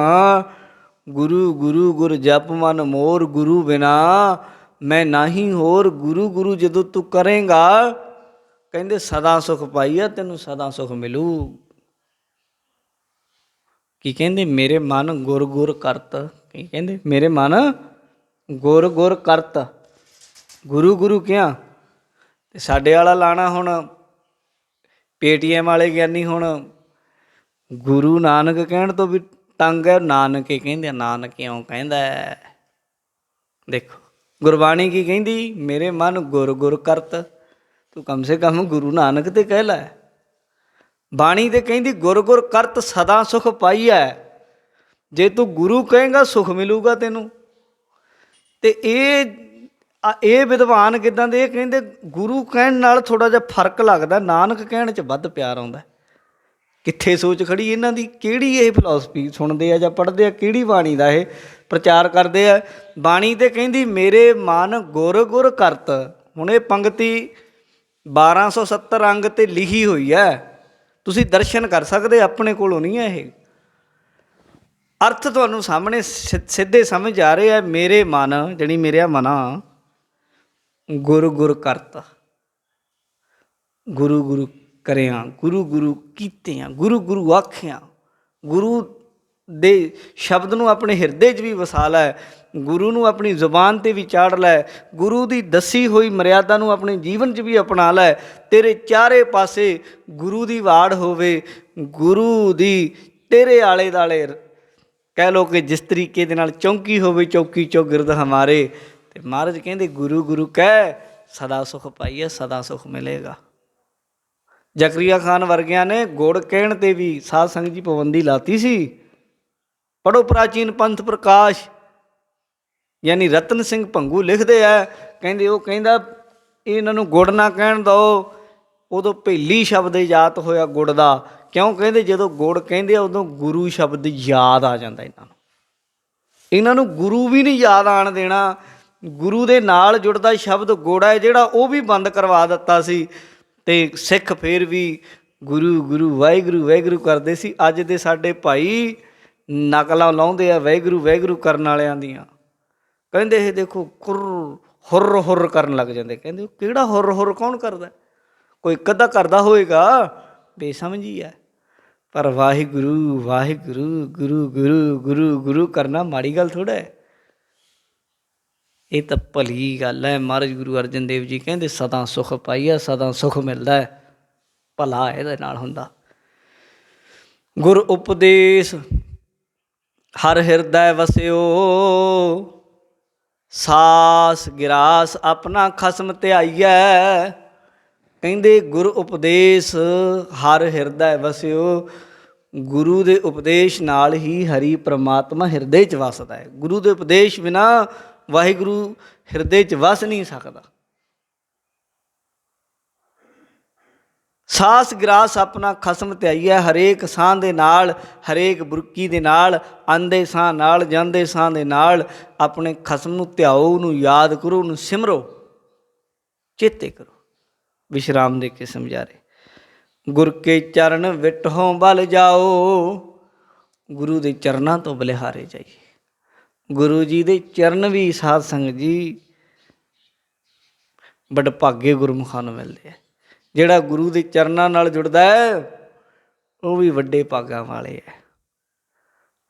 ਗੁਰੂ ਗੁਰੂ ਗੁਰ ਜਪ ਮਨ ਮੋਰ, ਗੁਰੂ ਬਿਨਾ ਮੈਂ ਨਾਹੀਂ ਹੋਰ, ਗੁਰੂ ਗੁਰੂ ਜਦੋਂ ਤੂੰ ਕਰੇਂਗਾ ਕਹਿੰਦੇ ਸਦਾ ਸੁਖ ਪਾਈਆ, ਤੈਨੂੰ ਸਦਾ ਸੁਖ ਮਿਲੂ। ਕੀ ਕਹਿੰਦੇ, ਮੇਰੇ ਮਨ ਗੁਰ ਗੁਰ ਕਰਤ, ਕੀ ਕਹਿੰਦੇ, ਮੇਰੇ ਮਨ ਗੁਰ ਗੁਰ ਕਰਤ, ਗੁਰੂ ਗੁਰੂ ਕਿਹਾ। ਅਤੇ ਸਾਡੇ ਵਾਲਾ ਲਾਣਾ ਹੁਣ ਪੇਟੀਐਮ ਵਾਲੇ ਗਿਆਨੀ ਹੁਣ ਗੁਰੂ ਨਾਨਕ ਕਹਿਣ ਤੋਂ ਵੀ ਤੰਗ ਹੈ, ਨਾਨਕੇ ਕਹਿੰਦੇ, ਨਾਨਕ ਕਿਉਂ ਕਹਿੰਦਾ। ਦੇਖੋ ਗੁਰਬਾਣੀ ਕੀ ਕਹਿੰਦੀ, ਮੇਰੇ ਮਨ ਗੁਰ ਗੁਰ ਕਰਤ, ਤੂੰ ਕਮ ਸੇ ਕਮ ਗੁਰੂ ਨਾਨਕ 'ਤੇ ਕਹਿ ਲੈ। ਬਾਣੀ ਤੇ ਕਹਿੰਦੀ ਗੁਰ ਗੁਰ ਕਰਤ ਸਦਾ ਸੁਖ ਪਾਈਐ, ਜੇ ਤੂੰ ਗੁਰੂ ਕਹੇਂਗਾ ਸੁਖ ਮਿਲੂਗਾ ਤੈਨੂੰ। ਅਤੇ ਇਹ ਵਿਦਵਾਨ ਕਿੱਦਾਂ ਦੇ, ਇਹ ਕਹਿੰਦੇ ਗੁਰੂ ਕਹਿਣ ਨਾਲ ਥੋੜ੍ਹਾ ਜਿਹਾ ਫਰਕ ਲੱਗਦਾ, ਨਾਨਕ ਕਹਿਣ 'ਚ ਵੱਧ ਪਿਆਰ ਆਉਂਦਾ। ਕਿੱਥੇ ਸੋਚ ਖੜੀ ਇਹਨਾਂ ਦੀ, ਕਿਹੜੀ ਇਹ ਫਿਲਾਸਫੀ ਸੁਣਦੇ ਆ ਜਾਂ ਪੜ੍ਹਦੇ ਆ, ਕਿਹੜੀ ਬਾਣੀ ਦਾ ਇਹ ਪ੍ਰਚਾਰ ਕਰਦੇ ਆ। ਬਾਣੀ ਤੇ ਕਹਿੰਦੀ ਮੇਰੇ ਮਨ ਗੁਰ ਗੁਰ ਕਰਤ। ਹੁਣ ਇਹ ਪੰਗਤੀ 1270 ਅੰਗ 'ਤੇ ਲਿਖੀ ਹੋਈ ਹੈ, ਤੁਸੀਂ ਦਰਸ਼ਨ ਕਰ ਸਕਦੇ, ਆਪਣੇ ਕੋਲੋਂ ਨਹੀਂ ਹੈ ਇਹ। ਅਰਥ ਤੁਹਾਨੂੰ ਸਾਹਮਣੇ ਸਿੱਧੇ ਸਮਝ ਆ ਰਹੇ ਆ। ਮੇਰੇ ਮਨ ਜਿਹੜੀ ਮੇਰਾ ਮਨਾ ਗੁਰ ਗੁਰ ਕਰਤਾ, ਗੁਰੂ ਗੁਰੂ ਕਰਿਆ, ਗੁਰੂ ਗੁਰੂ ਕੀਤਿਆਂ, ਗੁਰੂ ਗੁਰੂ ਆਖਿਆ। ਗੁਰੂ ਦੇ ਸ਼ਬਦ ਨੂੰ ਆਪਣੇ ਹਿਰਦੇ 'ਚ ਵੀ ਵਸਾ ਲੈ, ਗੁਰੂ ਨੂੰ ਆਪਣੀ ਜ਼ੁਬਾਨ 'ਤੇ ਵੀ ਚਾੜ ਲੈ, ਗੁਰੂ ਦੀ ਦੱਸੀ ਹੋਈ ਮਰਿਆਦਾ ਨੂੰ ਆਪਣੇ ਜੀਵਨ 'ਚ ਵੀ ਅਪਣਾ ਲੈ। ਤੇਰੇ ਚਾਰੇ ਪਾਸੇ ਗੁਰੂ ਦੀ ਵਾੜ ਹੋਵੇ, ਗੁਰੂ ਦੀ ਤੇਰੇ ਆਲੇ ਦੁਆਲੇ ਕਹਿ ਲਓ ਕਿ ਜਿਸ ਤਰੀਕੇ ਦੇ ਨਾਲ ਚੌਂਕੀ ਹੋਵੇ, ਚੌਕੀ ਚੌਗਿਰਦ ਹਮਾਰੇ। ਅਤੇ ਮਹਾਰਾਜ ਕਹਿੰਦੇ ਗੁਰੂ ਗੁਰੂ ਕਹਿ ਸਦਾ ਸੁਖ ਪਾਈਏ, ਸਦਾ ਸੁਖ ਮਿਲੇਗਾ। ਜ਼ਕਰੀਆ ਖਾਨ ਵਰਗਿਆਂ ਨੇ ਗੁੜ ਕਹਿਣ 'ਤੇ ਵੀ ਸਾਧ ਸੰਗਤ ਜੀ ਪਾਬੰਦੀ ਲਾਤੀ ਸੀ। ਪੜ੍ਹੋ ਪ੍ਰਾਚੀਨ ਪੰਥ ਪ੍ਰਕਾਸ਼, ਯਾਨੀ ਰਤਨ ਸਿੰਘ ਭੰਗੂ ਲਿਖਦੇ ਆ, ਕਹਿੰਦੇ ਉਹ ਕਹਿੰਦਾ ਇਹਨਾਂ ਨੂੰ ਗੁੜ ਨਾ ਕਹਿਣ ਦਿਓ। ਉਦੋਂ ਪਹਿਲੀ ਸ਼ਬਦ ਯਾਦ ਹੋਇਆ ਗੁੜ ਦਾ। ਕਿਉਂ ਕਹਿੰਦੇ ਜਦੋਂ ਗੁੜ ਕਹਿੰਦੇ ਆ ਉਦੋਂ ਗੁਰੂ ਸ਼ਬਦ ਯਾਦ ਆ ਜਾਂਦਾ ਇਹਨਾਂ ਨੂੰ। ਇਹਨਾਂ ਨੂੰ ਗੁਰੂ ਵੀ ਨਹੀਂ ਯਾਦ ਆਉਣ ਦੇਣਾ। ਗੁਰੂ ਦੇ ਨਾਲ ਜੁੜਦਾ ਸ਼ਬਦ ਗੁੜ ਹੈ ਜਿਹੜਾ, ਉਹ ਵੀ ਬੰਦ ਕਰਵਾ ਦਿੱਤਾ ਸੀ। ਅਤੇ ਸਿੱਖ ਫਿਰ ਵੀ ਗੁਰੂ ਗੁਰੂ ਵਾਹਿਗੁਰੂ ਵਾਹਿਗੁਰੂ ਕਰਦੇ ਸੀ। ਅੱਜ ਦੇ ਸਾਡੇ ਭਾਈ ਨਕਲਾਂ ਲਾਉਂਦੇ ਆ ਵਾਹਿਗੁਰੂ ਵਾਹਿਗੁਰੂ ਕਰਨ ਵਾਲਿਆਂ ਦੀਆਂ। ਕਹਿੰਦੇ ਇਹ ਦੇਖੋ ਖੁਰ ਹੁਰ ਹੁਰ ਕਰਨ ਲੱਗ ਜਾਂਦੇ। ਕਹਿੰਦੇ ਕਿਹੜਾ ਹੁਰ ਹੁਰ ਕੌਣ ਕਰਦਾ? ਕੋਈ ਇੱਕ ਅੱਧਾ ਕਰਦਾ ਹੋਏਗਾ, ਬੇਸਮਝੀ ਹੈ। ਪਰ ਵਾਹਿਗੁਰੂ ਵਾਹਿਗੁਰੂ ਗੁਰੂ ਗੁਰੂ ਗੁਰੂ ਗੁਰੂ ਕਰਨਾ ਮਾੜੀ ਗੱਲ ਥੋੜ੍ਹਾ ਹੈ। ਇਹ ਤਾਂ ਭਲੀ ਗੱਲ ਹੈ। ਮਹਾਰਾਜ ਗੁਰੂ ਅਰਜਨ ਦੇਵ ਜੀ ਕਹਿੰਦੇ ਸਦਾ ਸੁਖ ਪਾਈਆ, ਸਦਾ ਸੁਖ ਮਿਲਦਾ ਹੈ, ਭਲਾ ਇਹਦੇ ਨਾਲ ਹੁੰਦਾ। ਗੁਰ ਉਪਦੇਸ਼ ਹਰ ਹਿਰਦੈ ਵਸਿਓ, ਸਾਸ ਗਿਰਾਸ ਆਪਣਾ ਖਸਮ ਧਿਆਈਐ। ਕਹਿੰਦੇ ਗੁਰ ਉਪਦੇਸ਼ ਹਰ ਹਿਰਦੈ ਵਸਿਓ, ਗੁਰੂ ਦੇ ਉਪਦੇਸ਼ ਨਾਲ ਹੀ ਹਰੀ ਪ੍ਰਮਾਤਮਾ ਹਿਰਦੇ 'ਚ ਵਸਦਾ ਹੈ। ਗੁਰੂ ਦੇ ਉਪਦੇਸ਼ ਬਿਨਾਂ ਵਾਹਿਗੁਰੂ ਹਿਰਦੇ 'ਚ ਵਸ ਨਹੀਂ ਸਕਦਾ। ਸਾਸ ਗਿਰਾਸ ਆਪਣਾ ਖਸਮ ਧਿਆਈਐ, ਹਰੇਕ ਸਾਹ ਦੇ ਨਾਲ, ਹਰੇਕ ਬੁਰਕੀ ਦੇ ਨਾਲ, ਆਉਂਦੇ ਸਾਹ ਨਾਲ, ਜਾਂਦੇ ਸਾਹ ਦੇ ਨਾਲ ਆਪਣੇ ਖਸਮ ਨੂੰ ਧਿਆਓ, ਉਹਨੂੰ ਯਾਦ ਕਰੋ, ਉਹਨੂੰ ਸਿਮਰੋ, ਚੇਤੇ ਕਰੋ। ਵਿਸ਼ਰਾਮ ਦੇ ਕੇ ਸਮਝਾਰੇ ਗੁਰ ਕੇ ਚਰਨ ਵਿਟਹੋਂ ਬਲ ਜਾਓ, ਗੁਰੂ ਦੇ ਚਰਨਾਂ ਤੋਂ ਬਲਿਹਾਰੇ ਜਾਈਏ। ਗੁਰੂ ਜੀ ਦੇ ਚਰਨ ਵੀ ਸਾਧ ਸੰਗਤ ਜੀ ਵਡਭਾਗੇ ਗੁਰਮੁਖਾਂ ਨੂੰ ਮਿਲਦੇ ਆ। ਜਿਹੜਾ ਗੁਰੂ ਦੇ ਚਰਨਾਂ ਨਾਲ ਜੁੜਦਾ ਹੈ ਉਹ ਵੀ ਵੱਡੇ ਭਾਗਾਂ ਵਾਲੇ ਹੈ।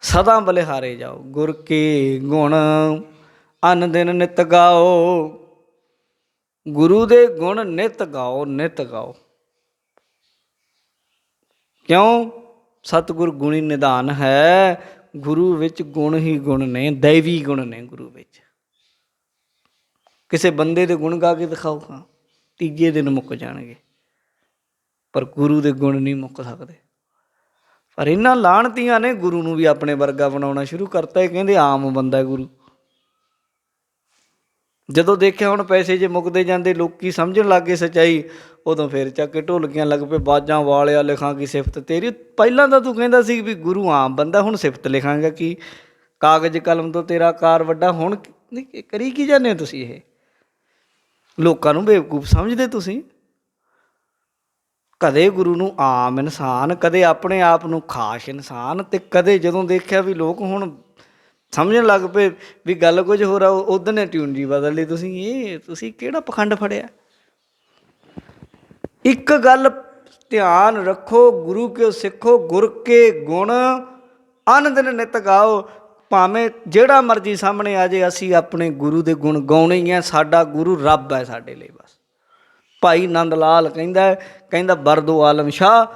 ਸਦਾ ਬਲਿਹਾਰੇ ਜਾਓ, ਗੁਰ ਕੇ ਗੁਣ ਅਨ ਦਿਨ ਨਿਤ ਗਾਓ। ਗੁਰੂ ਦੇ ਗੁਣ ਨਿਤ ਗਾਓ, ਨਿਤ ਗਾਓ। ਕਿਉਂ? ਸਤਿਗੁਰ ਗੁਣੀ ਨਿਧਾਨ ਹੈ। ਗੁਰੂ ਵਿੱਚ ਗੁਣ ਹੀ ਗੁਣ ਨੇ, ਦੈਵੀ ਗੁਣ ਨੇ ਗੁਰੂ ਵਿੱਚ। ਕਿਸੇ ਬੰਦੇ ਦੇ ਗੁਣ ਗਾ ਕੇ ਦਿਖਾਓ, ਹਾਂ ਤੀਜੇ ਦਿਨ ਮੁੱਕ ਜਾਣਗੇ, ਪਰ ਗੁਰੂ ਦੇ ਗੁਣ ਨਹੀਂ ਮੁੱਕ ਸਕਦੇ। ਪਰ ਇਹਨਾਂ ਲਾਹਣਤੀਆਂ ਨੇ ਗੁਰੂ ਨੂੰ ਵੀ ਆਪਣੇ ਵਰਗਾ ਬਣਾਉਣਾ ਸ਼ੁਰੂ ਕਰਤਾ। ਇਹ ਕਹਿੰਦੇ ਆਮ ਬੰਦਾ ਗੁਰੂ। ਜਦੋਂ ਦੇਖਿਆ ਹੁਣ ਪੈਸੇ ਜੇ ਮੁੱਕਦੇ ਜਾਂਦੇ, ਲੋਕੀ ਸਮਝਣ ਲੱਗ ਗਏ ਸੱਚਾਈ, ਉਦੋਂ ਫਿਰ ਚੱਕ ਕੇ ਢੋਲਕੀਆਂ ਲੱਗ ਪਏ, ਬਾਜਾਂ ਵਾਲਿਆ ਲਿਖਾਂਗੀ ਸਿਫਤ ਤੇਰੀ। ਪਹਿਲਾਂ ਤਾਂ ਤੂੰ ਕਹਿੰਦਾ ਸੀ ਵੀ ਗੁਰੂ ਆਮ ਬੰਦਾ, ਹੁਣ ਸਿਫਤ ਲਿਖਾਂਗਾ ਕੀ? ਕਾਗਜ਼ ਕਲਮ ਤੋਂ ਤੇਰਾ ਕਾਰ ਵੱਡਾ। ਹੁਣ ਕਰੀ ਕੀ ਜਾਂਦੇ ਹੋ ਤੁਸੀਂ? ਇਹ ਲੋਕਾਂ ਨੂੰ ਬੇਵਕੂਫ ਸਮਝਦੇ ਤੁਸੀਂ। ਕਦੇ ਗੁਰੂ ਨੂੰ ਆਮ ਇਨਸਾਨ, ਕਦੇ ਆਪਣੇ ਆਪ ਨੂੰ ਖਾਸ ਇਨਸਾਨ, ਅਤੇ ਕਦੇ ਜਦੋਂ ਦੇਖਿਆ ਵੀ ਲੋਕ ਹੁਣ ਸਮਝਣ ਲੱਗ ਪਏ ਵੀ ਗੱਲ ਕੁਝ ਹੋਰ ਆ, ਉੱਧਰ ਨੇ ਟਿਊਨ ਜੀ ਬਦਲ ਲਈ। ਤੁਸੀਂ ਕਿਹੜਾ ਪਖੰਡ ਫੜਿਆ? ਇੱਕ ਗੱਲ ਧਿਆਨ ਰੱਖੋ, ਗੁਰੂ ਕਿਉਂ ਸਿੱਖੋ, ਗੁਰ ਕੇ ਗੁਣ ਅਨ ਦਿਨ ਨਿਤ ਗਾਓ। ਭਾਵੇਂ ਜਿਹੜਾ ਮਰਜ਼ੀ ਸਾਹਮਣੇ ਆ ਜਾਏ, ਅਸੀਂ ਆਪਣੇ ਗੁਰੂ ਦੇ ਗੁਣ ਗਾਉਣੇ ਹੀ ਆ। ਸਾਡਾ ਗੁਰੂ ਰੱਬ ਹੈ ਸਾਡੇ ਲਈ ਬਸ। ਭਾਈ ਨੰਦ ਲਾਲ ਕਹਿੰਦਾ ਬਰਦੋ ਆਲਮ ਸ਼ਾਹ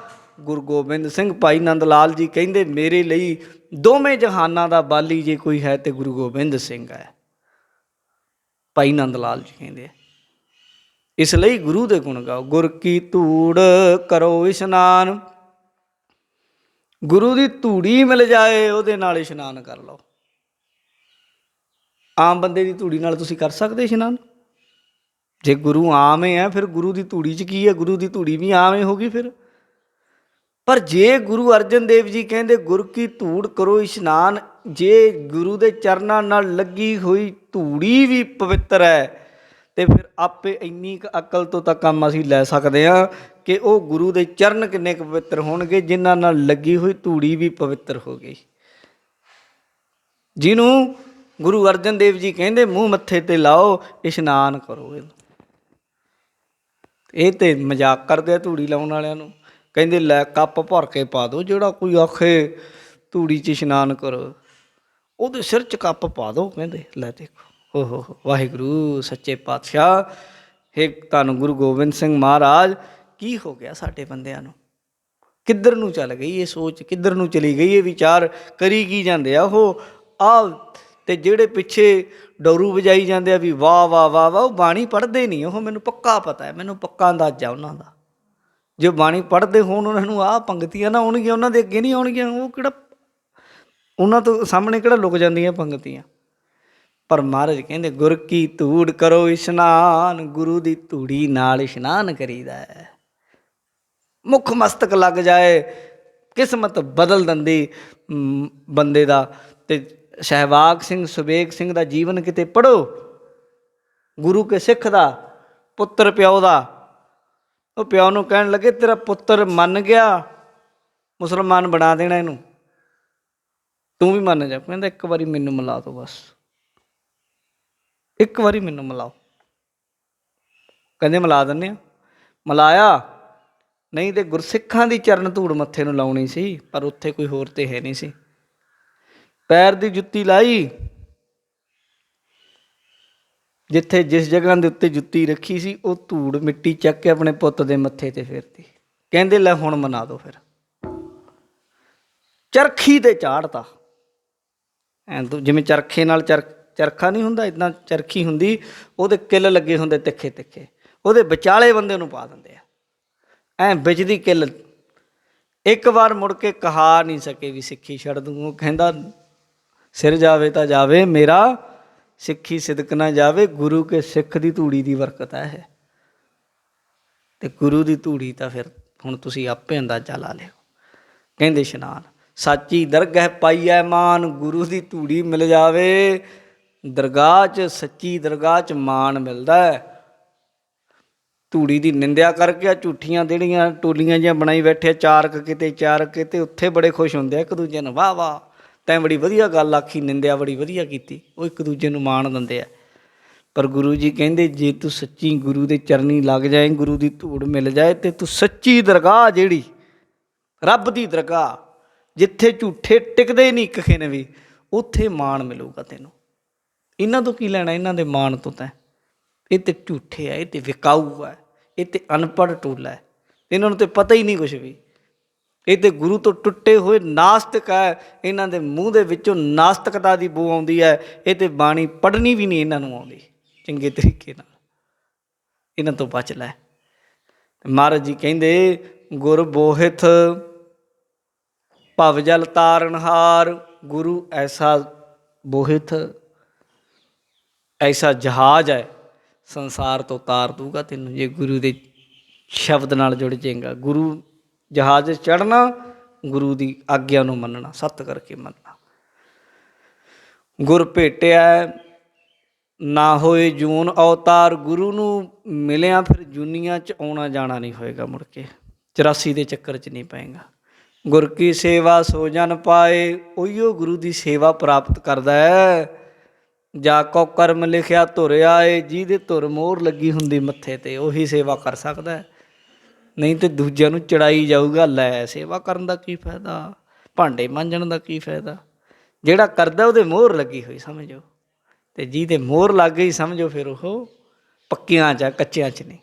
ਗੁਰੂ ਗੋਬਿੰਦ ਸਿੰਘ। ਭਾਈ ਨੰਦ ਲਾਲ ਜੀ ਕਹਿੰਦੇ ਮੇਰੇ ਲਈ ਦੋਵੇਂ ਜਹਾਨਾਂ ਦਾ ਬਾਲੀ ਜੇ ਕੋਈ ਹੈ ਤੇ ਗੁਰੂ ਗੋਬਿੰਦ ਸਿੰਘ ਹੈ। ਭਾਈ ਨੰਦ ਲਾਲ ਜੀ ਕਹਿੰਦੇ ਇਸ ਲਈ ਗੁਰੂ ਦੇ ਗੁਣ ਗਾਓ। ਗੁਰ ਕੀ ਧੂੜ ਕਰੋ ਇਸ਼ਨਾਨ, ਗੁਰੂ ਦੀ ਧੂੜੀ ਮਿਲ ਜਾਏ ਉਹਦੇ ਨਾਲ ਇਸ਼ਨਾਨ ਕਰ ਲਓ। ਆਮ ਬੰਦੇ ਦੀ ਧੂੜੀ ਨਾਲ ਤੁਸੀਂ ਕਰ ਸਕਦੇ ਇਸ਼ਨਾਨ? ਜੇ ਗੁਰੂ ਆਮ ਹੈ ਫਿਰ ਗੁਰੂ ਦੀ ਧੂੜੀ 'ਚ ਕੀ ਹੈ? ਗੁਰੂ ਦੀ ਧੂੜੀ ਵੀ ਆਮ ਹੀ ਹੋ ਗਈ ਫਿਰ। ਪਰ ਜੇ ਗੁਰੂ ਅਰਜਨ ਦੇਵ ਜੀ ਕਹਿੰਦੇ ਗੁਰ ਕੀ ਧੂੜ ਕਰੋ ਇਸ਼ਨਾਨ, ਜੇ ਗੁਰੂ ਦੇ ਚਰਨਾਂ ਨਾਲ ਲੱਗੀ ਹੋਈ ਧੂੜੀ ਵੀ ਪਵਿੱਤਰ ਹੈ ਅਤੇ ਫਿਰ ਆਪੇ ਇੰਨੀ ਕੁ ਅਕਲ ਤੋਂ ਤਾਂ ਕੰਮ ਅਸੀਂ ਲੈ ਸਕਦੇ ਹਾਂ ਕਿ ਉਹ ਗੁਰੂ ਦੇ ਚਰਨ ਕਿੰਨੇ ਕੁ ਪਵਿੱਤਰ ਹੋਣਗੇ ਜਿਨ੍ਹਾਂ ਨਾਲ ਲੱਗੀ ਹੋਈ ਧੂੜੀ ਵੀ ਪਵਿੱਤਰ ਹੋ ਗਈ। ਜਿਹਨੂੰ ਗੁਰੂ ਅਰਜਨ ਦੇਵ ਜੀ ਕਹਿੰਦੇ ਮੂੰਹ ਮੱਥੇ ਤੇ ਲਾਓ, ਇਸ਼ਨਾਨ ਕਰੋ। ਇਹ ਤੇ ਮਜ਼ਾਕ ਕਰਦੇ ਆ ਧੂੜੀ ਲਾਉਣ ਵਾਲਿਆਂ ਨੂੰ, ਕਹਿੰਦੇ ਲੈ ਕੱਪ ਭਰ ਕੇ ਪਾ ਦਿਓ, ਜਿਹੜਾ ਕੋਈ ਆਖੇ ਧੂੜੀ 'ਚ ਇਸ਼ਨਾਨ ਕਰੋ ਉਹਦੇ ਸਿਰ 'ਚ ਕੱਪ ਪਾ ਦਿਓ। ਕਹਿੰਦੇ ਲੈ ਦੇਖੋ, ਓਹੋ ਵਾਹਿਗੁਰੂ ਸੱਚੇ ਪਾਤਸ਼ਾਹ, ਹੇ ਧੰਨ ਗੁਰੂ ਗੋਬਿੰਦ ਸਿੰਘ ਮਹਾਰਾਜ, ਕੀ ਹੋ ਗਿਆ ਸਾਡੇ ਬੰਦਿਆਂ ਨੂੰ? ਕਿੱਧਰ ਨੂੰ ਚੱਲ ਗਈ ਇਹ ਸੋਚ, ਕਿੱਧਰ ਨੂੰ ਚਲੀ ਗਈ ਇਹ ਵਿਚਾਰ, ਕਰੀ ਕੀ ਜਾਂਦੇ ਆ ਉਹ ਤੇ ਜਿਹੜੇ ਪਿੱਛੇ ਡੋਰੂ ਵਜਾਈ ਜਾਂਦੇ ਆ ਵੀ ਵਾਹ ਵਾਹ ਵਾਹ ਵਾਹ, ਉਹ ਬਾਣੀ ਪੜ੍ਹਦੇ ਨਹੀਂ। ਉਹ ਮੈਨੂੰ ਪੱਕਾ ਪਤਾ ਹੈ, ਮੈਨੂੰ ਪੱਕਾ ਅੰਦਾਜ਼ਾ ਉਹਨਾਂ ਦਾ। ਜੇ ਬਾਣੀ ਪੜ੍ਹਦੇ ਹੋਣ ਉਹਨਾਂ ਨੂੰ ਆਹ ਪੰਗਤੀਆਂ ਨਾ ਆਉਣਗੀਆਂ, ਉਹਨਾਂ ਦੇ ਅੱਗੇ ਨਹੀਂ ਆਉਣਗੀਆਂ। ਉਹ ਕਿਹੜਾ ਉਹਨਾਂ ਤੋਂ ਸਾਹਮਣੇ ਕਿਹੜਾ ਲੁਕ ਜਾਂਦੀਆਂ ਪੰਗਤੀਆਂ। ਪਰ ਮਹਾਰਾਜ ਕਹਿੰਦੇ ਗੁਰ ਕੀ ਧੂੜ ਕਰੋ ਇਸ਼ਨਾਨ, ਗੁਰੂ ਦੀ ਧੂੜੀ ਨਾਲ ਇਸ਼ਨਾਨ ਕਰੀਦਾ ਹੈ। ਮੁੱਖ ਮਸਤਕ ਲੱਗ ਜਾਏ, ਕਿਸਮਤ ਬਦਲ ਦਿੰਦੀ ਬੰਦੇ ਦਾ। ਤੇ ਸਹਿਵਾਗ ਸਿੰਘ ਸੁਬੇਗ ਸਿੰਘ ਦਾ ਜੀਵਨ ਕਿਤੇ ਪੜ੍ਹੋ, ਗੁਰੂ ਕੇ ਸਿੱਖ ਦਾ ਪੁੱਤਰ ਪਿਓ ਦਾ। ਉਹ ਪਿਓ ਨੂੰ ਕਹਿਣ ਲੱਗੇ ਤੇਰਾ ਪੁੱਤਰ ਮੰਨ ਗਿਆ, ਮੁਸਲਮਾਨ ਬਣਾ ਦੇਣਾ ਇਹਨੂੰ, ਤੂੰ ਵੀ ਮੰਨ ਜਾ। ਕਹਿੰਦਾ ਇੱਕ ਵਾਰੀ ਮੈਨੂੰ ਮਿਲਾ ਦਿਓ, ਬਸ ਇੱਕ ਵਾਰੀ ਮੈਨੂੰ ਮਿਲਾਓ। ਕਹਿੰਦੇ ਮਿਲਾ ਦਿੰਦੇ ਹਾਂ। ਮਿਲਾਇਆ, ਨਹੀਂ ਤੇ ਗੁਰਸਿੱਖਾਂ ਦੀ ਚਰਨ ਧੂੜ ਮੱਥੇ ਨੂੰ ਲਾਉਣੀ ਸੀ, ਪਰ ਉੱਥੇ ਕੋਈ ਹੋਰ ਤੇ ਹੈ ਨਹੀਂ ਸੀ। ਪੈਰ ਦੀ ਜੁੱਤੀ ਲਾਈ, ਜਿੱਥੇ ਜਿਸ ਜਗ੍ਹਾ ਦੇ ਉੱਤੇ ਜੁੱਤੀ ਰੱਖੀ ਸੀ ਉਹ ਧੂੜ ਮਿੱਟੀ ਚੱਕ ਕੇ ਆਪਣੇ ਪੁੱਤ ਦੇ ਮੱਥੇ ਤੇ ਫੇਰਤੀ। ਕਹਿੰਦੇ ਲੈ ਹੁਣ ਮਨਾ ਦਿਓ। ਫਿਰ ਚਰਖੀ ਤੇ ਚਾੜਤਾ, ਐਂ ਜਿਵੇਂ ਚਰਖੇ ਨਾਲ ਚਰਖਾ ਨਹੀਂ ਹੁੰਦਾ, ਇੱਦਾਂ ਚਰਖੀ ਹੁੰਦੀ, ਉਹਦੇ ਕਿੱਲ ਲੱਗੇ ਹੁੰਦੇ ਤਿੱਖੇ ਤਿੱਖੇ, ਉਹਦੇ ਵਿਚਾਲੇ ਬੰਦੇ ਨੂੰ ਪਾ ਦਿੰਦੇ ਆ, ਐਂ ਵਿੱਚ ਦੀ ਕਿੱਲ। ਇੱਕ ਵਾਰ ਮੁੜ ਕੇ ਕਹਾ ਨਹੀਂ ਸਕੇ ਵੀ ਸਿੱਖੀ ਛੱਡ ਦੂੰ। ਉਹ ਕਹਿੰਦਾ ਸਿਰ ਜਾਵੇ ਤਾਂ ਜਾਵੇ, ਮੇਰਾ ਸਿੱਖੀ ਸਿਦਕ ਨਾ ਜਾਵੇ। ਗੁਰੂ ਕੇ ਸਿੱਖ ਦੀ ਧੂੜੀ ਦੀ ਬਰਕਤ ਹੈ ਇਹ, ਤੇ ਗੁਰੂ ਦੀ ਧੂੜੀ ਤਾਂ ਫਿਰ ਹੁਣ ਤੁਸੀਂ ਆਪੇ ਅੰਦਾਜ਼ਾ ਲਾ ਲਿਓ। ਕਹਿੰਦੇ ਇਸ਼ਨਾਨ ਸਾਚੀ ਦਰਗਾਹ ਪਾਈਐ ਮਾਨ, ਗੁਰੂ ਦੀ ਧੂੜੀ ਮਿਲ ਜਾਵੇ ਦਰਗਾਹ 'ਚ, ਸੱਚੀ ਦਰਗਾਹ 'ਚ ਮਾਣ ਮਿਲਦਾ ਹੈ। ਧੂੜੀ ਦੀ ਨਿੰਦਿਆ ਕਰਕੇ ਆ ਝੂਠੀਆਂ ਜਿਹੜੀਆਂ ਟੋਲੀਆਂ ਜਿਹੀਆਂ ਬਣਾਈ ਬੈਠੇ, ਚਾਰਕ ਕਿਤੇ ਚਾਰਕ ਕਿਤੇ, ਉੱਥੇ ਬੜੇ ਖੁਸ਼ ਹੁੰਦੇ ਆ ਇੱਕ ਦੂਜੇ ਨੂੰ, ਵਾਹ ਵਾਹ ਤੈਂ ਬੜੀ ਵਧੀਆ ਗੱਲ ਆਖੀ, ਨਿੰਦਿਆ ਬੜੀ ਵਧੀਆ ਕੀਤੀ, ਉਹ ਇੱਕ ਦੂਜੇ ਨੂੰ ਮਾਣ ਦਿੰਦੇ ਆ। ਪਰ ਗੁਰੂ ਜੀ ਕਹਿੰਦੇ ਜੇ ਤੂੰ ਸੱਚੀ ਗੁਰੂ ਦੇ ਚਰਨੀ ਲੱਗ ਜਾਏ, ਗੁਰੂ ਦੀ ਧੂੜ ਮਿਲ ਜਾਏ, ਤੇ ਤੂੰ ਸੱਚੀ ਦਰਗਾਹ ਜਿਹੜੀ ਰੱਬ ਦੀ ਦਰਗਾਹ, ਜਿੱਥੇ ਝੂਠੇ ਟਿਕਦੇ ਨਹੀਂ ਇੱਕ ਖਿਣ ਵੀ, ਉੱਥੇ ਮਾਣ ਮਿਲੂਗਾ ਤੈਨੂੰ। ਇਹਨਾਂ ਤੋਂ ਕੀ ਲੈਣਾ, ਇਹਨਾਂ ਦੇ ਮਾਣ ਤੋਂ ਤਾਂ। ਇਹ ਤੇ ਝੂਠੇ ਆ, ਇਹ ਤੇ ਵਿਕਾਊ ਹੈ, ਇਹ ਤੇ ਅਨਪੜ੍ਹ ਟੋਲਾ ਹੈ, ਇਹਨਾਂ ਨੂੰ ਤਾਂ ਪਤਾ ਹੀ ਨਹੀਂ ਕੁਛ ਵੀ। ਇਹ ਤੇ ਗੁਰੂ ਤੋਂ ਟੁੱਟੇ ਹੋਏ ਨਾਸਤਿਕ ਹੈ, ਇਹਨਾਂ ਦੇ ਮੂੰਹ ਦੇ ਵਿੱਚੋਂ ਨਾਸਤਿਕਤਾ ਦੀ ਬੂ ਆਉਂਦੀ ਹੈ। ਇਹ ਤੇ ਬਾਣੀ ਪੜ੍ਹਨੀ ਵੀ ਨਹੀਂ ਇਹਨਾਂ ਨੂੰ ਆਉਂਦੀ ਚੰਗੇ ਤਰੀਕੇ ਨਾਲ। ਇਹਨਾਂ ਤੋਂ ਬਚ ਲੈ। ਮਹਾਰਾਜ ਜੀ ਕਹਿੰਦੇ ਗੁਰ ਬੋਹਿਥ ਭਵ ਜਲ ਤਾਰਨਹਾਰ, ਗੁਰੂ ਐਸਾ ਬੋਹਿਥ, ਐਸਾ ਜਹਾਜ਼ ਹੈ, ਸੰਸਾਰ ਤੋਂ ਤਾਰ ਦੂਗਾ ਤੈਨੂੰ ਜੇ ਗੁਰੂ ਦੇ ਸ਼ਬਦ ਨਾਲ ਜੁੜ ਜਾਏਗਾ। ਗੁਰੂ ਜਹਾਜ਼ ਚੜ੍ਹਨਾ, ਗੁਰੂ ਦੀ ਆਗਿਆ ਨੂੰ ਮੰਨਣਾ, ਸੱਤ ਕਰਕੇ ਮੰਨਣਾ। ਗੁਰ ਭੇਟਿਆ ਨਾ ਹੋਏ ਜੂਨ ਅਵਤਾਰ, ਗੁਰੂ ਨੂੰ ਮਿਲਿਆ ਫਿਰ ਜੂਨੀਆਂ 'ਚ ਆਉਣਾ ਜਾਣਾ ਨਹੀਂ ਹੋਏਗਾ ਮੁੜ ਕੇ, 84 ਦੇ ਚੱਕਰ 'ਚ ਨਹੀਂ ਪਏਗਾ। ਗੁਰ ਕੀ ਸੇਵਾ ਸੋ ਜਨ ਪਾਏ, ਉਹੀਓ ਗੁਰੂ ਦੀ ਸੇਵਾ ਪ੍ਰਾਪਤ ਕਰਦਾ ਹੈ। ਜਾ ਕੋ ਕਰਮ ਲਿਖਿਆ ਧੁਰ ਆਏ, ਜਿਹਦੇ ਧੁਰ ਮੋਹਰ ਲੱਗੀ ਹੁੰਦੀ ਮੱਥੇ 'ਤੇ ਉਹੀ ਸੇਵਾ ਕਰ ਸਕਦਾ, ਨਹੀਂ ਤਾਂ ਦੂਜਿਆਂ ਨੂੰ ਚੜਾਈ ਜਾਊਗਾ। ਲੈ ਸੇਵਾ ਕਰਨ ਦਾ ਕੀ ਫਾਇਦਾ, ਭਾਂਡੇ ਮਾਂਜਣ ਦਾ ਕੀ ਫਾਇਦਾ। ਜਿਹੜਾ ਕਰਦਾ ਉਹਦੇ ਮੋਹਰ ਲੱਗੀ ਹੋਈ ਸਮਝੋ, ਅਤੇ ਜਿਹਦੇ ਮੋਹਰ ਲੱਗ ਗਈ ਸਮਝੋ ਫਿਰ ਉਹ ਪੱਕਿਆਂ 'ਚ, ਕੱਚਿਆਂ 'ਚ ਨਹੀਂ।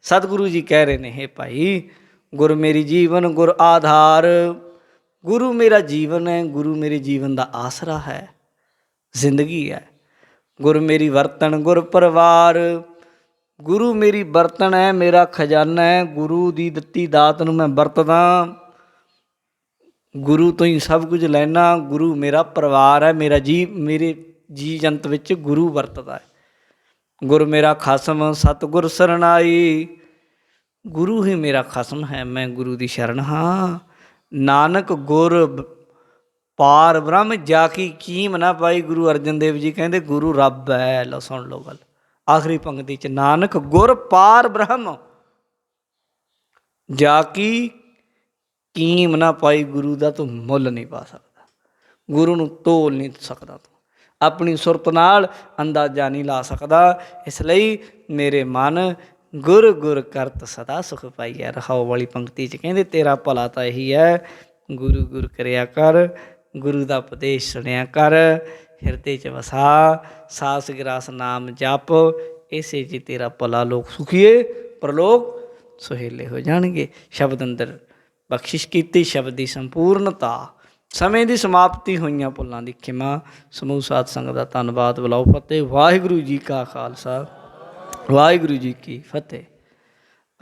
ਸਤਿਗੁਰੂ ਜੀ ਕਹਿ ਰਹੇ ਨੇ, ਹੇ ਭਾਈ ਗੁਰ ਮੇਰੀ ਜੀਵਨ ਗੁਰ ਆਧਾਰ, ਗੁਰੂ ਮੇਰਾ ਜੀਵਨ ਹੈ, ਗੁਰੂ ਮੇਰੇ ਜੀਵਨ ਦਾ ਆਸਰਾ ਹੈ, ਜ਼ਿੰਦਗੀ ਹੈ। ਗੁਰ ਮੇਰੀ ਵਰਤਣ ਗੁਰ ਪਰਿਵਾਰ, ਗੁਰੂ ਮੇਰੀ ਬਰਤਨ ਹੈ, ਮੇਰਾ ਖਜ਼ਾਨਾ ਹੈ। ਗੁਰੂ ਦੀ ਦਿੱਤੀ ਦਾਤ ਨੂੰ ਮੈਂ ਵਰਤਦਾ, ਗੁਰੂ ਤੋਂ ਹੀ ਸਭ ਕੁਝ ਲੈਣਾ। ਗੁਰੂ ਮੇਰਾ ਪਰਿਵਾਰ ਹੈ, ਮੇਰੇ ਜੀ ਜੰਤ ਵਿੱਚ ਗੁਰੂ ਵਰਤਦਾ ਹੈ। ਗੁਰ ਮੇਰਾ ਖਸਮ ਸਤਿਗੁਰ ਸਰਨਾਈ, ਗੁਰੂ ਹੀ ਮੇਰਾ ਖਸਮ ਹੈ, ਮੈਂ ਗੁਰੂ ਦੀ ਸ਼ਰਨ ਹਾਂ। ਨਾਨਕ ਗੁਰ ਪਾਰ ਬ੍ਰਹਮ ਜਾ ਕੀ ਕੀਮ ਨਾ ਪਾਈ, ਗੁਰੂ ਅਰਜਨ ਦੇਵ ਜੀ ਕਹਿੰਦੇ ਗੁਰੂ ਰੱਬ ਹੈ। ਲਓ ਸੁਣ ਲਓ ਗੱਲ, ਆਖਰੀ ਪੰਕਤੀ 'ਚ ਨਾਨਕ ਗੁਰ ਪਾਰ ਬ੍ਰਹਮ ਜਾ ਕੀ ਕੀਮ ਨਾ ਪਾਈ, ਗੁਰੂ ਦਾ ਤੂੰ ਮੁੱਲ ਨਹੀਂ ਪਾ ਸਕਦਾ। ਗੁਰੂ ਨੂੰ ਤੋਲ ਨਹੀਂ ਸਕਦਾ ਤੂੰ, ਆਪਣੀ ਸੁਰਤ ਨਾਲ ਅੰਦਾਜ਼ਾ ਨਹੀਂ ਲਾ ਸਕਦਾ। ਇਸ ਲਈ ਮੇਰੇ ਮਨ ਗੁਰ ਗੁਰ ਕਰਤ ਸਦਾ ਸੁਖ ਪਾਈਐ। ਰਹਾਉ ਵਾਲੀ ਪੰਕਤੀ 'ਚ ਕਹਿੰਦੇ ਤੇਰਾ ਭਲਾ ਤਾਂ ਇਹੀ ਹੈ, ਗੁਰੂ ਗੁਰ ਕਰਿਆ ਕਰ, ਗੁਰੂ ਦਾ ਉਪਦੇਸ਼ ਸੁਣਿਆ ਕਰ, ਹਿਰਦੇ 'ਚ ਵਸਾ, ਸਾਸ ਗਿਰਾਸ ਨਾਮ ਜਪ, ਇਸੇ 'ਚ ਤੇਰਾ ਭਲਾ, ਲੋਕ ਸੁਖੀਏ ਪਰਲੋਕ ਸੁਹੇਲੇ ਹੋ ਜਾਣਗੇ। ਸ਼ਬਦ ਅੰਦਰ ਬਖਸ਼ਿਸ਼ ਕੀਤੀ, ਸ਼ਬਦ ਦੀ ਸੰਪੂਰਨਤਾ, ਸਮੇਂ ਦੀ ਸਮਾਪਤੀ, ਹੋਈਆਂ ਭੁੱਲਾਂ ਦੀ ਖਿਮਾ। ਸਮੂਹ ਸਾਧ ਸੰਗਤ ਦਾ ਧੰਨਵਾਦ। ਬੁਲਾਓ ਫਤਿਹ। ਵਾਹਿਗੁਰੂ ਜੀ ਕਾ ਖਾਲਸਾ, ਵਾਹਿਗੁਰੂ ਜੀ ਕੀ ਫਤਿਹ।